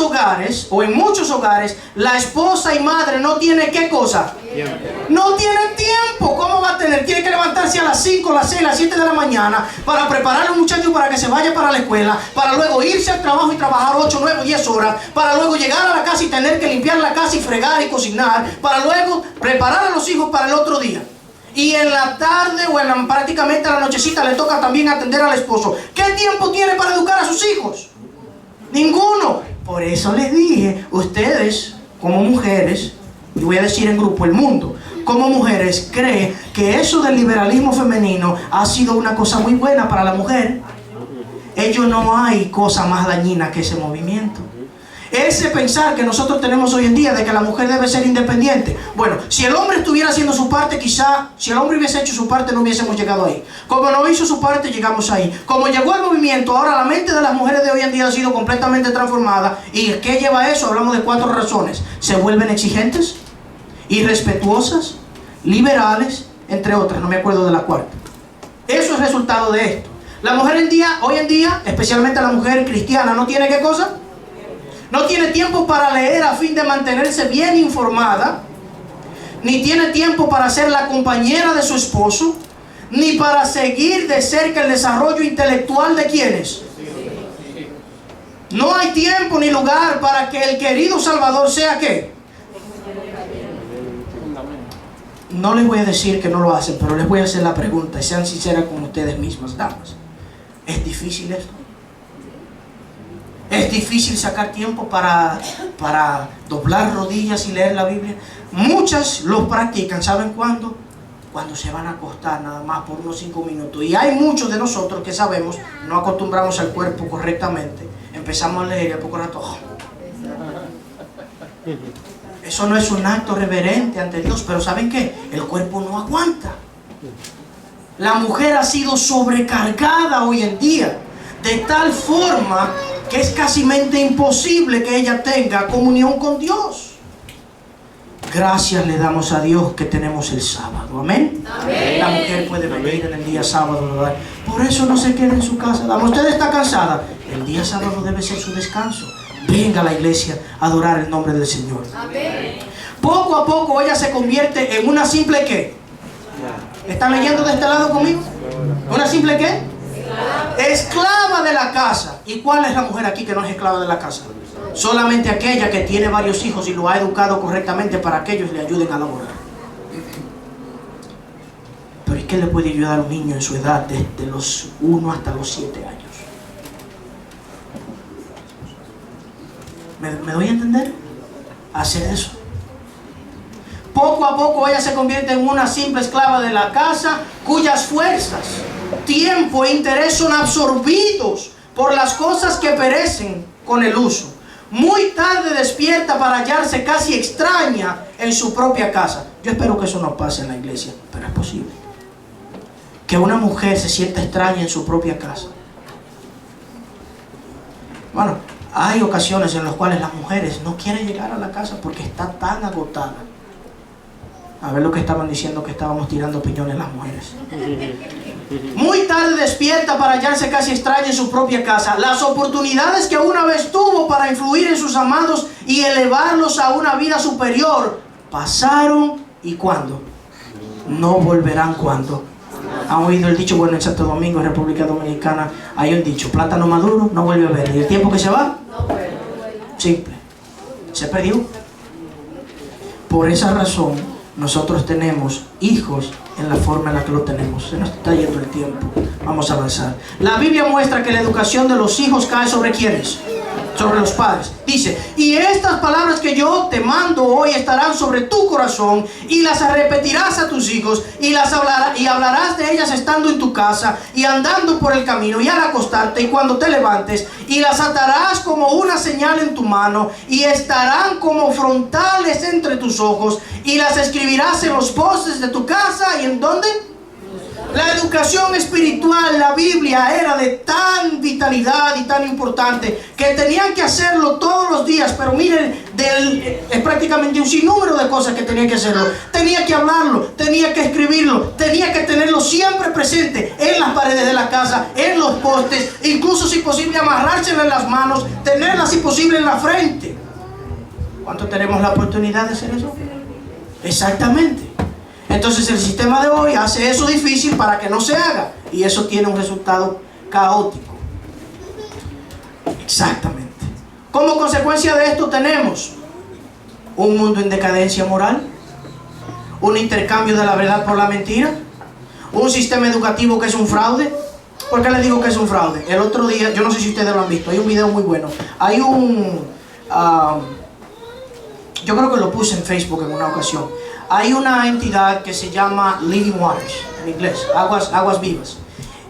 hogares, la esposa y madre no tiene ¿qué cosa? Tiempo. No tiene tiempo. ¿Cómo va a tener? Tiene que levantarse a las 5, las 6, las 7 de la mañana para preparar a un muchacho para que se vaya para la escuela, para luego irse al trabajo y trabajar 8, 9, 10 horas, para luego llegar a la casa y tener que limpiar la casa y fregar y cocinar, para luego preparar a los hijos para el otro día. Y en la tarde o prácticamente a la nochecita le toca también atender al esposo. ¿Qué tiempo tiene para educar a sus hijos? Ninguno. Por eso les dije, ustedes como mujeres, y voy a decir en grupo, el mundo, como mujeres cree que eso del liberalismo femenino ha sido una cosa muy buena para la mujer. Ellos no hay cosa más dañina que ese movimiento. Ese pensar que nosotros tenemos hoy en día de que la mujer debe ser independiente. Bueno, si el hombre estuviera haciendo su parte, quizá, si el hombre hubiese hecho su parte, no hubiésemos llegado ahí. Como no hizo su parte, llegamos ahí. Como llegó el movimiento, ahora la mente de las mujeres de hoy en día ha sido completamente transformada. ¿Y qué lleva a eso? Hablamos de 4 razones. Se vuelven exigentes, irrespetuosas, liberales, entre otras. No me acuerdo de la cuarta. Eso es resultado de esto. La mujer hoy en día, especialmente la mujer cristiana, ¿no tiene qué cosa? No tiene tiempo para leer a fin de mantenerse bien informada, ni tiene tiempo para ser la compañera de su esposo, ni para seguir de cerca el desarrollo intelectual de quienes. No hay tiempo ni lugar para que el querido Salvador sea ¿qué? No les voy a decir que no lo hacen, pero les voy a hacer la pregunta y sean sinceras con ustedes mismas, damas. ¿Es difícil esto? ¿Es difícil sacar tiempo para doblar rodillas y leer la Biblia? Muchas lo practican, ¿saben cuándo? Cuando se van a acostar nada más por unos 5 minutos. Y hay muchos de nosotros que sabemos, no acostumbramos al cuerpo correctamente. Empezamos a leer y a poco rato... Eso no es un acto reverente ante Dios, pero ¿saben qué? El cuerpo no aguanta. La mujer ha sido sobrecargada hoy en día, de tal forma que es casi imposible que ella tenga comunión con Dios. Gracias le damos a Dios que tenemos el sábado. Amén. Amén. La mujer puede venir en el día sábado, ¿verdad? Por eso no se queda en su casa. Dama, usted está cansada. El día sábado debe ser su descanso. Venga a la iglesia a adorar el nombre del Señor. Amén. Poco a poco ella se convierte en una simple ¿qué? ¿Están leyendo de este lado conmigo? ¿Una simple qué? Esclava de la casa. ¿Y cuál es la mujer aquí que no es esclava de la casa? Solamente aquella que tiene varios hijos y lo ha educado correctamente para que ellos le ayuden a laborar. Pero ¿y qué le puede ayudar a un niño en su edad desde los 1 hasta los 7 años? ¿Me doy a entender? Hacer eso. Poco a poco ella se convierte en una simple esclava de la casa, cuyas fuerzas, tiempo e interés son absorbidos por las cosas que perecen con el uso. Muy tarde despierta para hallarse casi extraña en su propia casa. Yo espero que eso no pase en la iglesia, pero es posible. Que una mujer se sienta extraña en su propia casa. Bueno, hay ocasiones en las cuales las mujeres no quieren llegar a la casa porque está tan agotada. A ver lo que estaban diciendo, que estábamos tirando piñones las mujeres. Muy tarde despierta para hallarse casi extraña en su propia casa. Las oportunidades que una vez tuvo para influir en sus amados y elevarlos a una vida superior pasaron. ¿Y cuándo? No volverán. ¿Cuándo? ¿Han oído el dicho? Bueno, en Santo Domingo, en República Dominicana, hay un dicho: plátano maduro no vuelve a ver. ¿Y el tiempo que se va? Simple. Se perdió. Por esa razón nosotros tenemos hijos en la forma en la que lo tenemos. Se nos está yendo el tiempo. Vamos a avanzar. La Biblia muestra que la educación de los hijos cae sobre ¿quiénes? Sobre los padres. Dice: y estas palabras que yo te mando hoy estarán sobre tu corazón, y las repetirás a tus hijos, y hablarás de ellas estando en tu casa y andando por el camino y al acostarte y cuando te levantes, y las atarás como una señal en tu mano y estarán como frontales entre tus ojos, y las escribirás en los postes de tu casa. ¿Y en dónde? La educación espiritual, la Biblia, era de tan vitalidad y tan importante que tenían que hacerlo todos los días. Pero miren, es prácticamente un sinnúmero de cosas que tenían que hacerlo. Tenía que hablarlo, tenía que escribirlo, tenía que tenerlo siempre presente en las paredes de la casa, en los postes, incluso si posible amarrárselo en las manos, tenerla si posible en la frente. ¿Cuánto tenemos la oportunidad de hacer eso? Exactamente. Entonces el sistema de hoy hace eso difícil para que no se haga. Y eso tiene un resultado caótico. Exactamente. Como consecuencia de esto tenemos un mundo en decadencia moral, un intercambio de la verdad por la mentira, un sistema educativo que es un fraude. ¿Por qué les digo que es un fraude? El otro día, yo no sé si ustedes lo han visto, hay un video muy bueno. Hay yo creo que lo puse en Facebook en una ocasión. Hay una entidad que se llama Living Waters, en inglés, aguas vivas.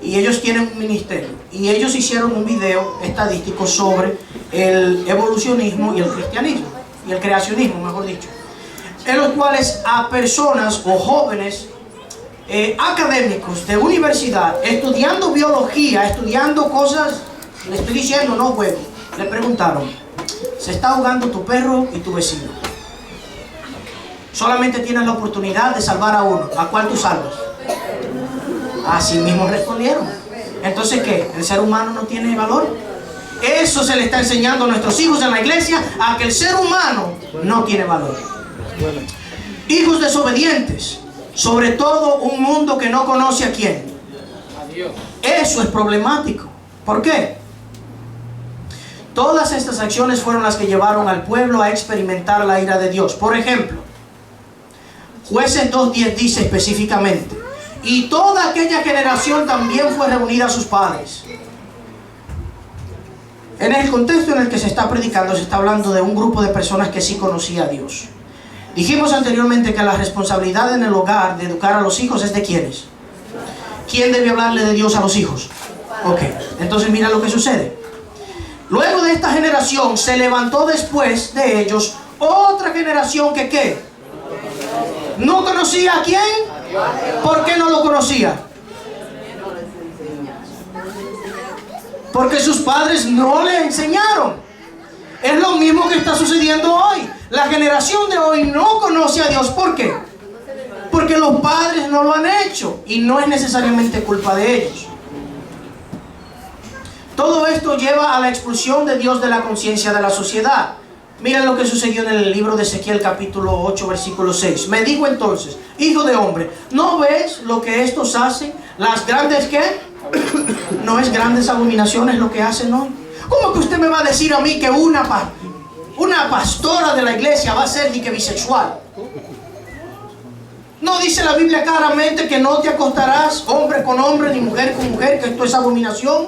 Y ellos tienen un ministerio. Y ellos hicieron un video estadístico sobre el evolucionismo y el cristianismo. Y el creacionismo, mejor dicho. En los cuales a personas o jóvenes académicos de universidad, estudiando biología, estudiando cosas, le estoy diciendo, no juego, le preguntaron, se está ahogando tu perro y tu vecino. Solamente tienes la oportunidad de salvar a uno. ¿A cuál tú salvas? Así mismo respondieron. Entonces, ¿qué? ¿El ser humano no tiene valor? Eso se le está enseñando a nuestros hijos en la iglesia, a que el ser humano no tiene valor. Hijos desobedientes, sobre todo un mundo que no conoce a quién. A Dios. Eso es problemático. ¿Por qué? Todas estas acciones fueron las que llevaron al pueblo a experimentar la ira de Dios. Por ejemplo, Jueces 2:10 dice específicamente: y toda aquella generación también fue reunida a sus padres. En el contexto en el que se está predicando, se está hablando de un grupo de personas que sí conocía a Dios. Dijimos anteriormente que la responsabilidad en el hogar de educar a los hijos es de ¿quiénes? ¿Quién debe hablarle de Dios a los hijos? Ok, entonces mira lo que sucede. Luego de esta generación se levantó después de ellos otra generación que ¿qué? ¿No conocía a quién? ¿Por qué no lo conocía? Porque sus padres no le enseñaron. Es lo mismo que está sucediendo hoy. La generación de hoy no conoce a Dios. ¿Por qué? Porque los padres no lo han hecho. Y no es necesariamente culpa de ellos. Todo esto lleva a la expulsión de Dios de la conciencia de la sociedad. Miren lo que sucedió en el libro de Ezequiel capítulo 8 versículo 6. Me dijo entonces: hijo de hombre, ¿no ves lo que estos hacen? Las grandes ¿qué? ¿No es grandes abominaciones lo que hacen hoy? ¿Cómo que usted me va a decir a mí que una pastora de la iglesia va a ser ni que bisexual? ¿No dice la Biblia claramente que no te acostarás hombre con hombre ni mujer con mujer, que esto es abominación?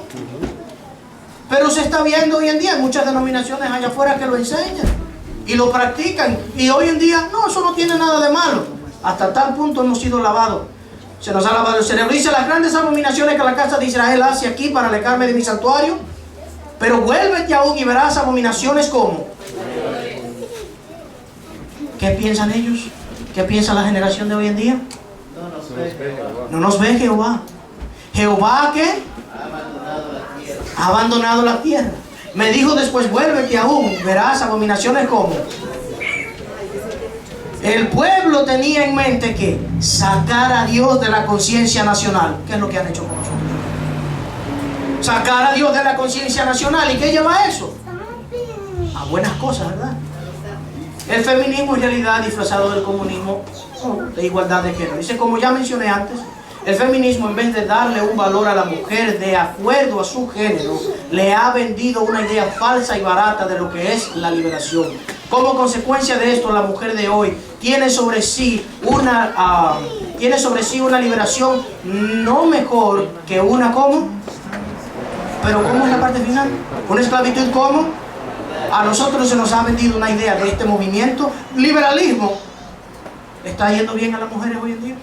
Pero se está viendo hoy en día, hay muchas denominaciones allá afuera que lo enseñan y lo practican. Y hoy en día, no, eso no tiene nada de malo. Hasta tal punto hemos sido lavados. Se nos ha lavado el cerebro. Dice: las grandes abominaciones que la casa de Israel hace aquí para alejarme de mi santuario. Pero vuélvete aún y verás abominaciones como. ¿Qué piensan ellos? ¿Qué piensa la generación de hoy en día? No nos ve Jehová. ¿Jehová qué? Ha abandonado la tierra. Me dijo después: vuélvete aún, verás abominaciones como. El pueblo tenía en mente que sacar a Dios de la conciencia nacional. ¿Qué es lo que han hecho con nosotros? Sacar a Dios de la conciencia nacional. ¿Y qué lleva a eso? A buenas cosas, ¿verdad? El feminismo en realidad disfrazado del comunismo de igualdad de género. Dice, como ya mencioné antes, el feminismo, en vez de darle un valor a la mujer de acuerdo a su género, le ha vendido una idea falsa y barata de lo que es la liberación. Como consecuencia de esto, la mujer de hoy tiene sobre sí una liberación no mejor que una ¿cómo? Pero ¿cómo es la parte final? ¿Una esclavitud cómo? A nosotros se nos ha vendido una idea de este movimiento. Liberalismo. ¿Está yendo bien a las mujeres hoy en día?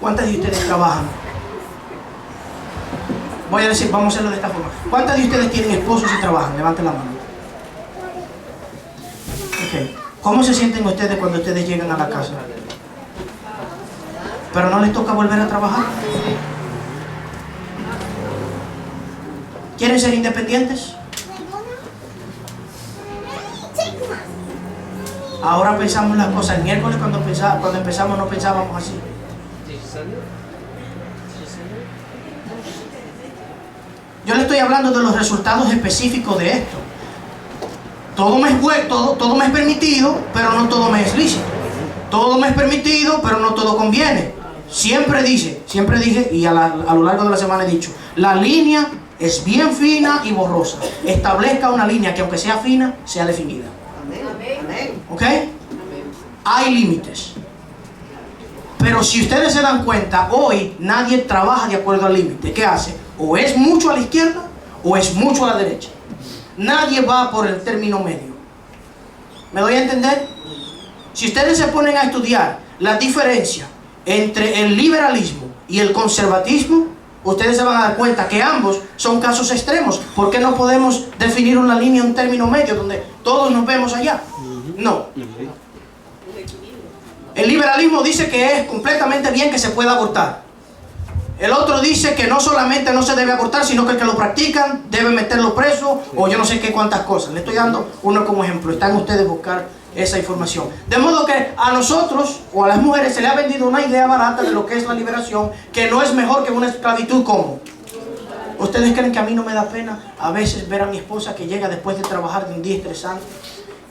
¿Cuántas de ustedes trabajan? Voy a decir, vamos a hacerlo de esta forma. ¿Cuántas de ustedes tienen esposos y trabajan? Levanten la mano. Okay. ¿Cómo se sienten ustedes cuando ustedes llegan a la casa? ¿Pero no les toca volver a trabajar? ¿Quieren ser independientes? Ahora pensamos las cosas. El miércoles cuando empezamos no pensábamos así. Yo le estoy hablando de los resultados específicos de esto. Todo me es bueno, todo me es permitido, pero no todo me es lícito. Todo me es permitido, pero no todo conviene. Siempre dije, y a lo largo de la semana he dicho, la línea es bien fina y borrosa. Establezca una línea que aunque sea fina, sea definida. ¿Ok? Hay límites. Pero si ustedes se dan cuenta, hoy nadie trabaja de acuerdo al límite. ¿Qué hace? O es mucho a la izquierda o es mucho a la derecha. Nadie va por el término medio. ¿Me doy a entender? Si ustedes se ponen a estudiar la diferencia entre el liberalismo y el conservatismo, ustedes se van a dar cuenta que ambos son casos extremos. ¿Por qué no podemos definir una línea, un término medio donde todos nos vemos allá? No. El liberalismo dice que es completamente bien que se pueda abortar. El otro dice que no solamente no se debe abortar, sino que el que lo practican debe meterlo preso, o yo no sé qué cuántas cosas. Le estoy dando uno como ejemplo. Están ustedes buscar esa información. De modo que a nosotros o a las mujeres se le ha vendido una idea barata de lo que es la liberación, que no es mejor que una esclavitud. ¿Cómo? ¿Ustedes creen que a mí no me da pena a veces ver a mi esposa que llega después de trabajar de un día estresante,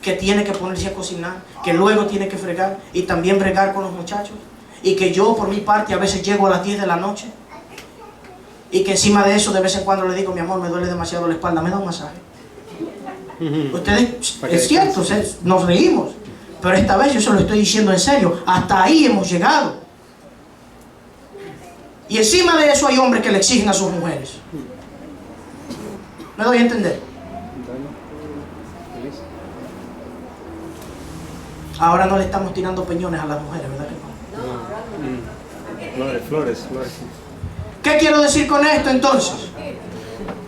que tiene que ponerse a cocinar, que luego tiene que fregar y también bregar con los muchachos? Y que yo por mi parte a veces llego a las 10 de la noche y que encima de eso de vez en cuando le digo, mi amor, me duele demasiado la espalda, me da un masaje. Ustedes, es cierto, nos reímos, pero esta vez yo se lo estoy diciendo en serio. Hasta ahí hemos llegado. Y encima de eso hay hombres que le exigen a sus mujeres. ¿Me doy a entender? Ahora no le estamos tirando peñones a las mujeres, ¿verdad que no? Flores. ¿Qué quiero decir con esto entonces?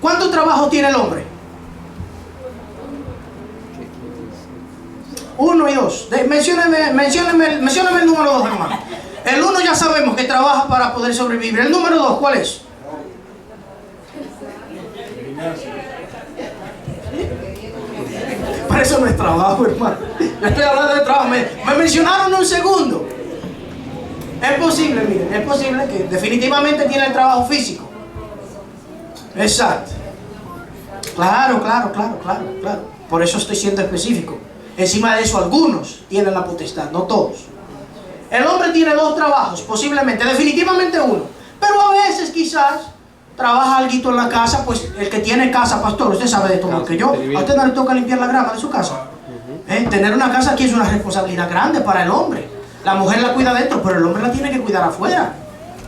¿Cuánto trabajo tiene el hombre? 1 y 2. Mencióneme el número 2, hermano. El 1 ya sabemos que trabaja para poder sobrevivir. El número 2, ¿cuál es? Para eso no es trabajo, hermano. Yo estoy hablando de trabajo. Me mencionaron un segundo. Es posible, miren, es posible que definitivamente tiene el trabajo físico. Exacto. Claro. Por eso estoy siendo específico. Encima de eso, algunos tienen la potestad, no todos. El hombre tiene 2 trabajos, posiblemente, definitivamente 1. Pero a veces quizás trabaja algo en la casa, pues el que tiene casa, pastor, usted sabe de todo lo que yo. A usted no le toca limpiar la grama de su casa. Tener una casa aquí es una responsabilidad grande para el hombre. La mujer la cuida dentro, pero el hombre la tiene que cuidar afuera.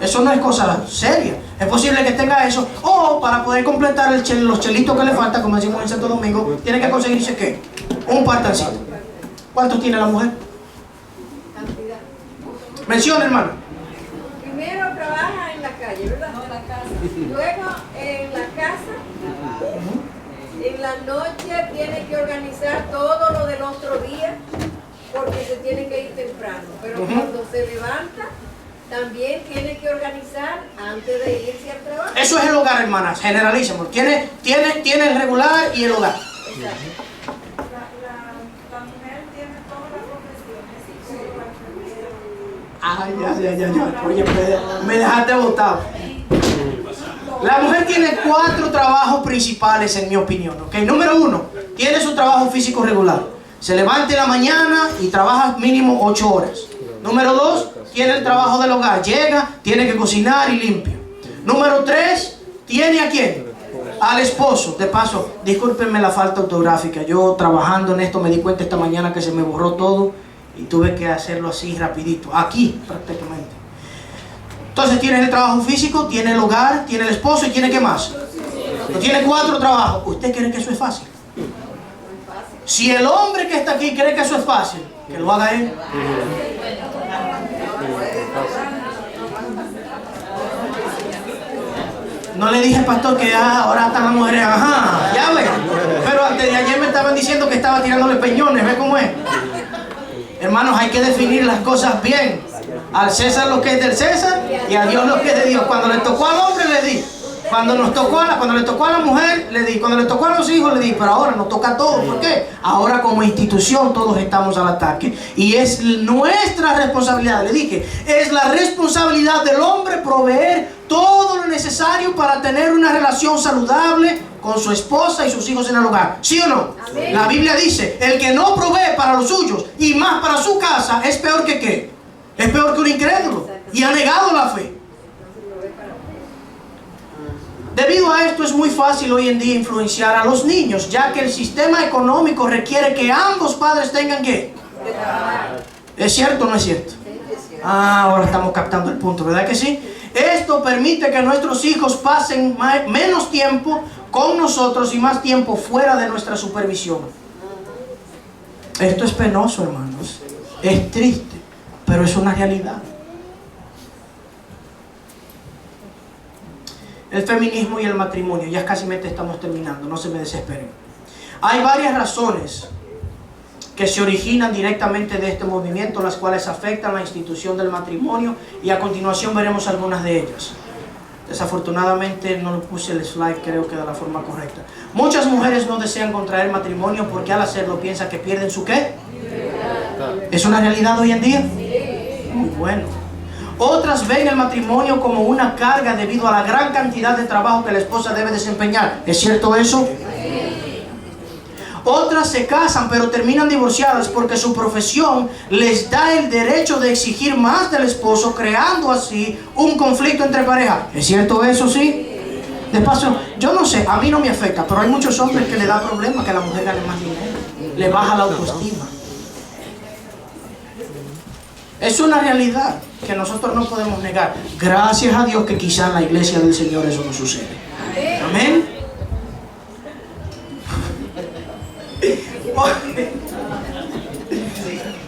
Eso no es cosa seria. Es posible que tenga eso. O para poder completar los chelitos que le falta, como decimos en Santo Domingo, tiene que conseguirse ¿qué? Un partancito. ¿Cuántos tiene la mujer? Cantidad. Menciona, hermano. Primero trabaja en la calle, ¿verdad? No, en la casa. Luego en la casa. En la noche tiene que organizar todo lo del otro día, porque se tiene que ir temprano. Pero cuando se levanta, también tiene que organizar antes de irse al trabajo. Eso es el hogar, hermanas. Generalicemos. Tiene el regular y el hogar. Exacto. La mujer tiene todas las profesiones. Ya. Oye, me dejaste botado. La mujer tiene 4 trabajos principales, en mi opinión. ¿Okay? Número 1, tiene su trabajo físico regular. Se levanta en la mañana y trabaja mínimo 8 horas. Número 2, tiene el trabajo del hogar. Llega, tiene que cocinar y limpia. Número 3, ¿tiene a quién? Al esposo. De paso, discúlpenme la falta ortográfica. Yo trabajando en esto me di cuenta esta mañana que se me borró todo y tuve que hacerlo así rapidito. Aquí, prácticamente. Entonces tiene el trabajo físico, tiene el hogar, tiene el esposo y tiene ¿qué más? Tiene 4 trabajos. ¿Usted cree que eso es fácil? Si el hombre que está aquí cree que eso es fácil, que lo haga él. No le dije, pastor, que ahora están las mujeres, ajá, ya ve. Pero antes de ayer me estaban diciendo que estaba tirándole peñones, ¿ve cómo es? Hermanos, hay que definir las cosas bien. Al César lo que es del César y a Dios lo que es de Dios. Cuando le tocó al hombre le di. Cuando le tocó a la mujer le di. Cuando le tocó a los hijos le di. Pero ahora nos toca a todos. ¿Por qué? Ahora como institución todos estamos al ataque. Y es nuestra responsabilidad. Le dije, es la responsabilidad del hombre proveer todo lo necesario para tener una relación saludable con su esposa y sus hijos en el hogar. ¿Sí o no? Amén. La Biblia dice, el que no provee para los suyos y más para su casa es peor que ¿qué? Es peor que un incrédulo y ha negado la fe. Debido a esto es muy fácil hoy en día influenciar a los niños, ya que el sistema económico requiere que ambos padres tengan ¿qué? ¿Es cierto o no es cierto? Ahora estamos captando el punto, ¿verdad que sí? Esto permite que nuestros hijos pasen menos tiempo con nosotros y más tiempo fuera de nuestra supervisión. Esto es penoso, hermanos. Es triste, pero es una realidad. El feminismo y el matrimonio, ya casi estamos terminando, no se me desesperen. Hay varias razones que se originan directamente de este movimiento, las cuales afectan la institución del matrimonio, y a continuación veremos algunas de ellas. Desafortunadamente no lo puse el slide, creo que de la forma correcta. Muchas mujeres no desean contraer matrimonio porque al hacerlo piensan que pierden su ¿qué? ¿Es una realidad hoy en día? Muy bueno. Otras ven el matrimonio como una carga debido a la gran cantidad de trabajo que la esposa debe desempeñar. ¿Es cierto eso? Otras se casan pero terminan divorciadas porque su profesión les da el derecho de exigir más del esposo, creando así un conflicto entre parejas. ¿Es cierto eso? Sí. Despacio, yo no sé, a mí no me afecta, pero hay muchos hombres que le da problema que la mujer gane más dinero. Le baja la autoestima. Es una realidad que nosotros no podemos negar. Gracias a Dios que quizá en la iglesia del Señor eso no sucede. Amén.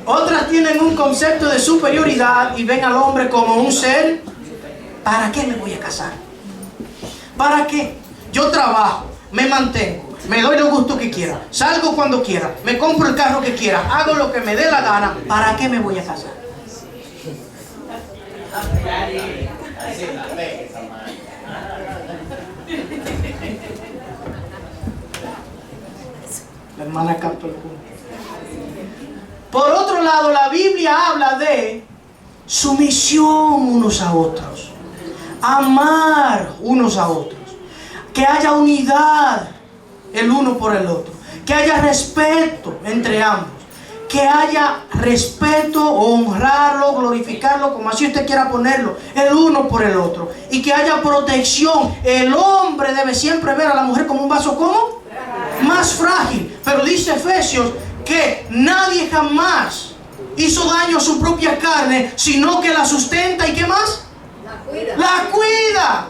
Otras tienen un concepto de superioridad y ven al hombre como un ser. ¿Para qué me voy a casar? ¿Para qué? Yo trabajo, me mantengo, me doy los gustos que quiera, salgo cuando quiera, me compro el carro que quiera, hago lo que me dé la gana. ¿Para qué me voy a casar? La hermana captó el punto. Por otro lado, la Biblia habla de sumisión unos a otros, amar unos a otros, que haya unidad el uno por el otro, que haya respeto entre ambos, que haya respeto, honrarlo, glorificarlo, como así usted quiera ponerlo, el uno por el otro, y que haya protección. El hombre debe siempre ver a la mujer como un vaso, ¿cómo? Más frágil. Pero dice Efesios que nadie jamás hizo daño a su propia carne, sino que la sustenta. ¿Y qué más? La cuida.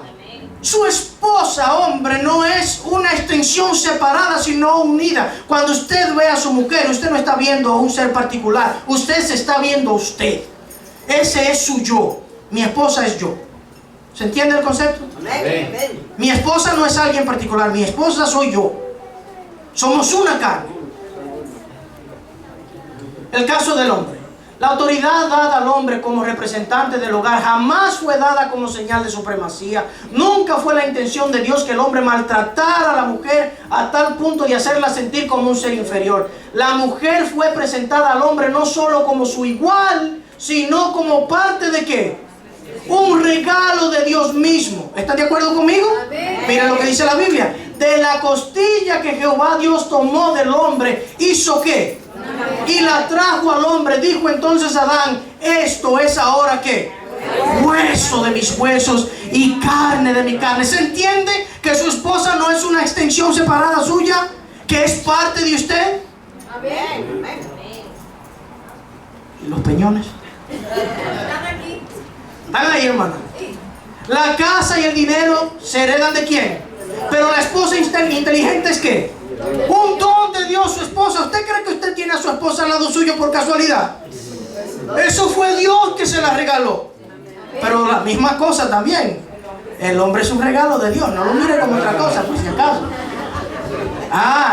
Su esposa, hombre, no es una extensión separada, sino unida. Cuando usted ve a su mujer, usted no está viendo a un ser particular, usted se está viendo a usted. Ese es su yo. Mi esposa es yo. ¿Se entiende el concepto? Amén. Mi esposa no es alguien particular, mi esposa soy yo. Somos una carne. El caso del hombre. La autoridad dada al hombre como representante del hogar jamás fue dada como señal de supremacía. Nunca fue la intención de Dios que el hombre maltratara a la mujer a tal punto de hacerla sentir como un ser inferior. La mujer fue presentada al hombre no solo como su igual, sino como parte de ¿qué? Un regalo de Dios mismo. ¿Están de acuerdo conmigo? Miren lo que dice la Biblia. De la costilla que Jehová Dios tomó del hombre, ¿hizo qué? Y la trajo al hombre. Dijo entonces Adán: esto es ahora ¿qué? Hueso de mis huesos y carne de mi carne. ¿Se entiende que su esposa no es una extensión separada suya, que es parte de usted? Amén. ¿Y los peñones? ¿Están aquí? ¿Están ahí, hermano? La casa y el dinero se heredan ¿de quién? Pero la esposa inteligente es ¿qué? Un don de Dios, su esposa. ¿Usted cree que usted tiene a su esposa al lado suyo por casualidad? Eso fue Dios que se la regaló. Pero la misma cosa también. El hombre es un regalo de Dios. No lo mire como otra cosa, por si acaso.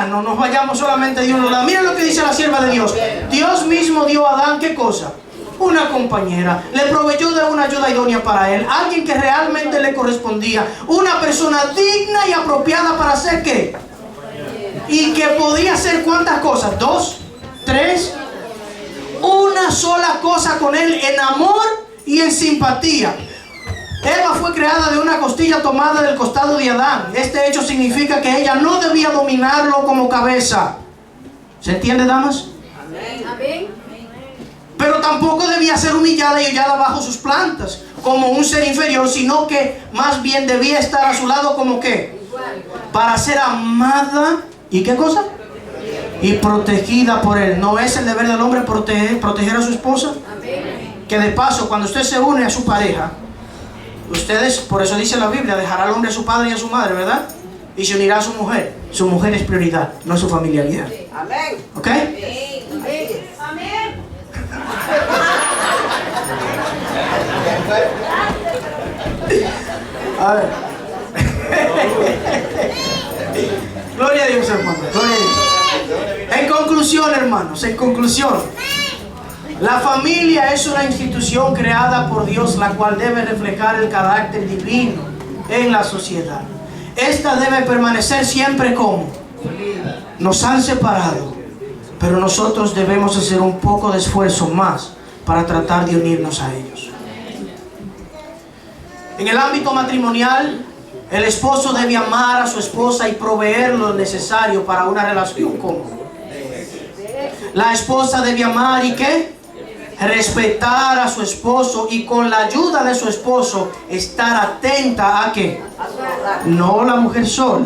No nos vayamos solamente Dios nos da. Miren lo que dice la sierva de Dios. Dios mismo dio a Adán ¿qué cosa? Una compañera. Le proveyó de una ayuda idónea para él. Alguien que realmente le correspondía. Una persona digna y apropiada para hacer ¿qué? Y que podía hacer ¿cuántas cosas? 2, 3. Una sola cosa con él en amor y en simpatía. Eva fue creada de una costilla tomada del costado de Adán. Este hecho significa que ella no debía dominarlo como cabeza. ¿Se entiende, damas? Amén. Pero tampoco debía ser humillada y hollada bajo sus plantas como un ser inferior, sino que más bien debía estar a su lado como ¿qué? Para ser amada. ¿Y qué cosa? Y protegida por él. ¿No es el deber del hombre proteger a su esposa? Que de paso, cuando usted se une a su pareja, ustedes, por eso dice la Biblia, dejará al hombre a su padre y a su madre, ¿verdad? Y se unirá a su mujer. Su mujer es prioridad, no su familiaridad. Amén. ¿Ok? Amén. A ver. Gloria a Dios, hermano. Gloria a Dios. En conclusión, hermanos, en conclusión, la familia es una institución creada por Dios, la cual debe reflejar el carácter divino en la sociedad. Esta debe permanecer siempre como nos han separado, pero nosotros debemos hacer un poco de esfuerzo más para tratar de unirnos a ellos. En el ámbito matrimonial, el esposo debe amar a su esposa y proveer lo necesario para una relación cómoda. La esposa debe amar y ¿qué? Respetar a su esposo, y con la ayuda de su esposo estar atenta a ¿qué? No la mujer sola.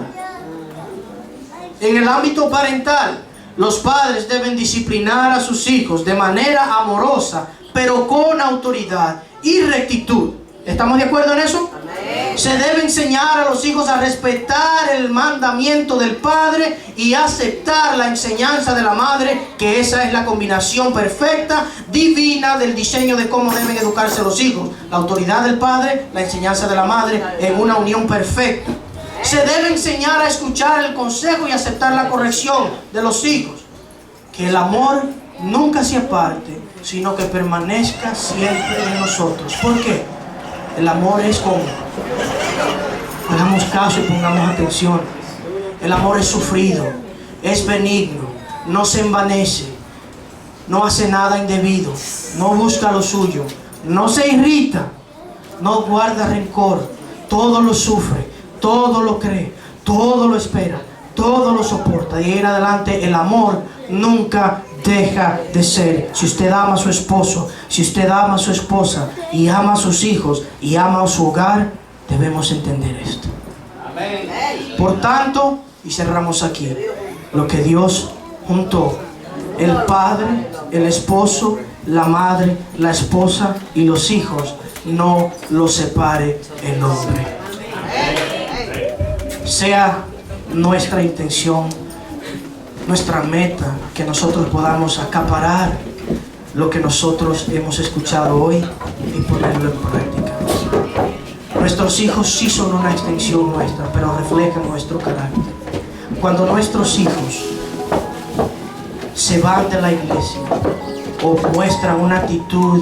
En el ámbito parental, los padres deben disciplinar a sus hijos de manera amorosa, pero con autoridad y rectitud. ¿Estamos de acuerdo en eso? Amén. Se debe enseñar a los hijos a respetar el mandamiento del padre y aceptar la enseñanza de la madre, que esa es la combinación perfecta, divina, del diseño de cómo deben educarse los hijos. La autoridad del padre, la enseñanza de la madre, en una unión perfecta. Se debe enseñar a escuchar el consejo y aceptar la corrección de los hijos. Que el amor nunca se aparte, sino que permanezca siempre en nosotros. ¿Por qué? El amor es como, hagamos caso y pongamos atención. El amor es sufrido, es benigno, no se envanece, no hace nada indebido, no busca lo suyo, no se irrita, no guarda rencor, todo lo sufre, todo lo cree, todo lo espera, todo lo soporta. De ahí en adelante el amor nunca deja de ser. Si usted ama a su esposo, si usted ama a su esposa y ama a sus hijos y ama a su hogar, debemos entender esto. Por tanto, y cerramos aquí, lo que Dios juntó, el padre, el esposo, la madre, la esposa y los hijos, no lo separe el hombre. Sea nuestra intención, nuestra meta, que nosotros podamos acaparar lo que nosotros hemos escuchado hoy y ponerlo en práctica. Nuestros hijos sí son una extensión nuestra, pero reflejan nuestro carácter. Cuando nuestros hijos se van de la iglesia o muestran una actitud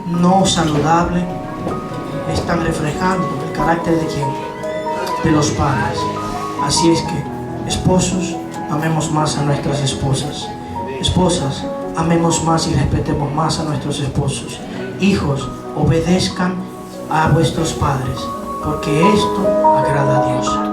no saludable, están reflejando el carácter de ¿quién? De los padres. Así es que, esposos, amemos más a nuestras esposas. Esposas, amemos más y respetemos más a nuestros esposos. Hijos, obedezcan a vuestros padres, porque esto agrada a Dios.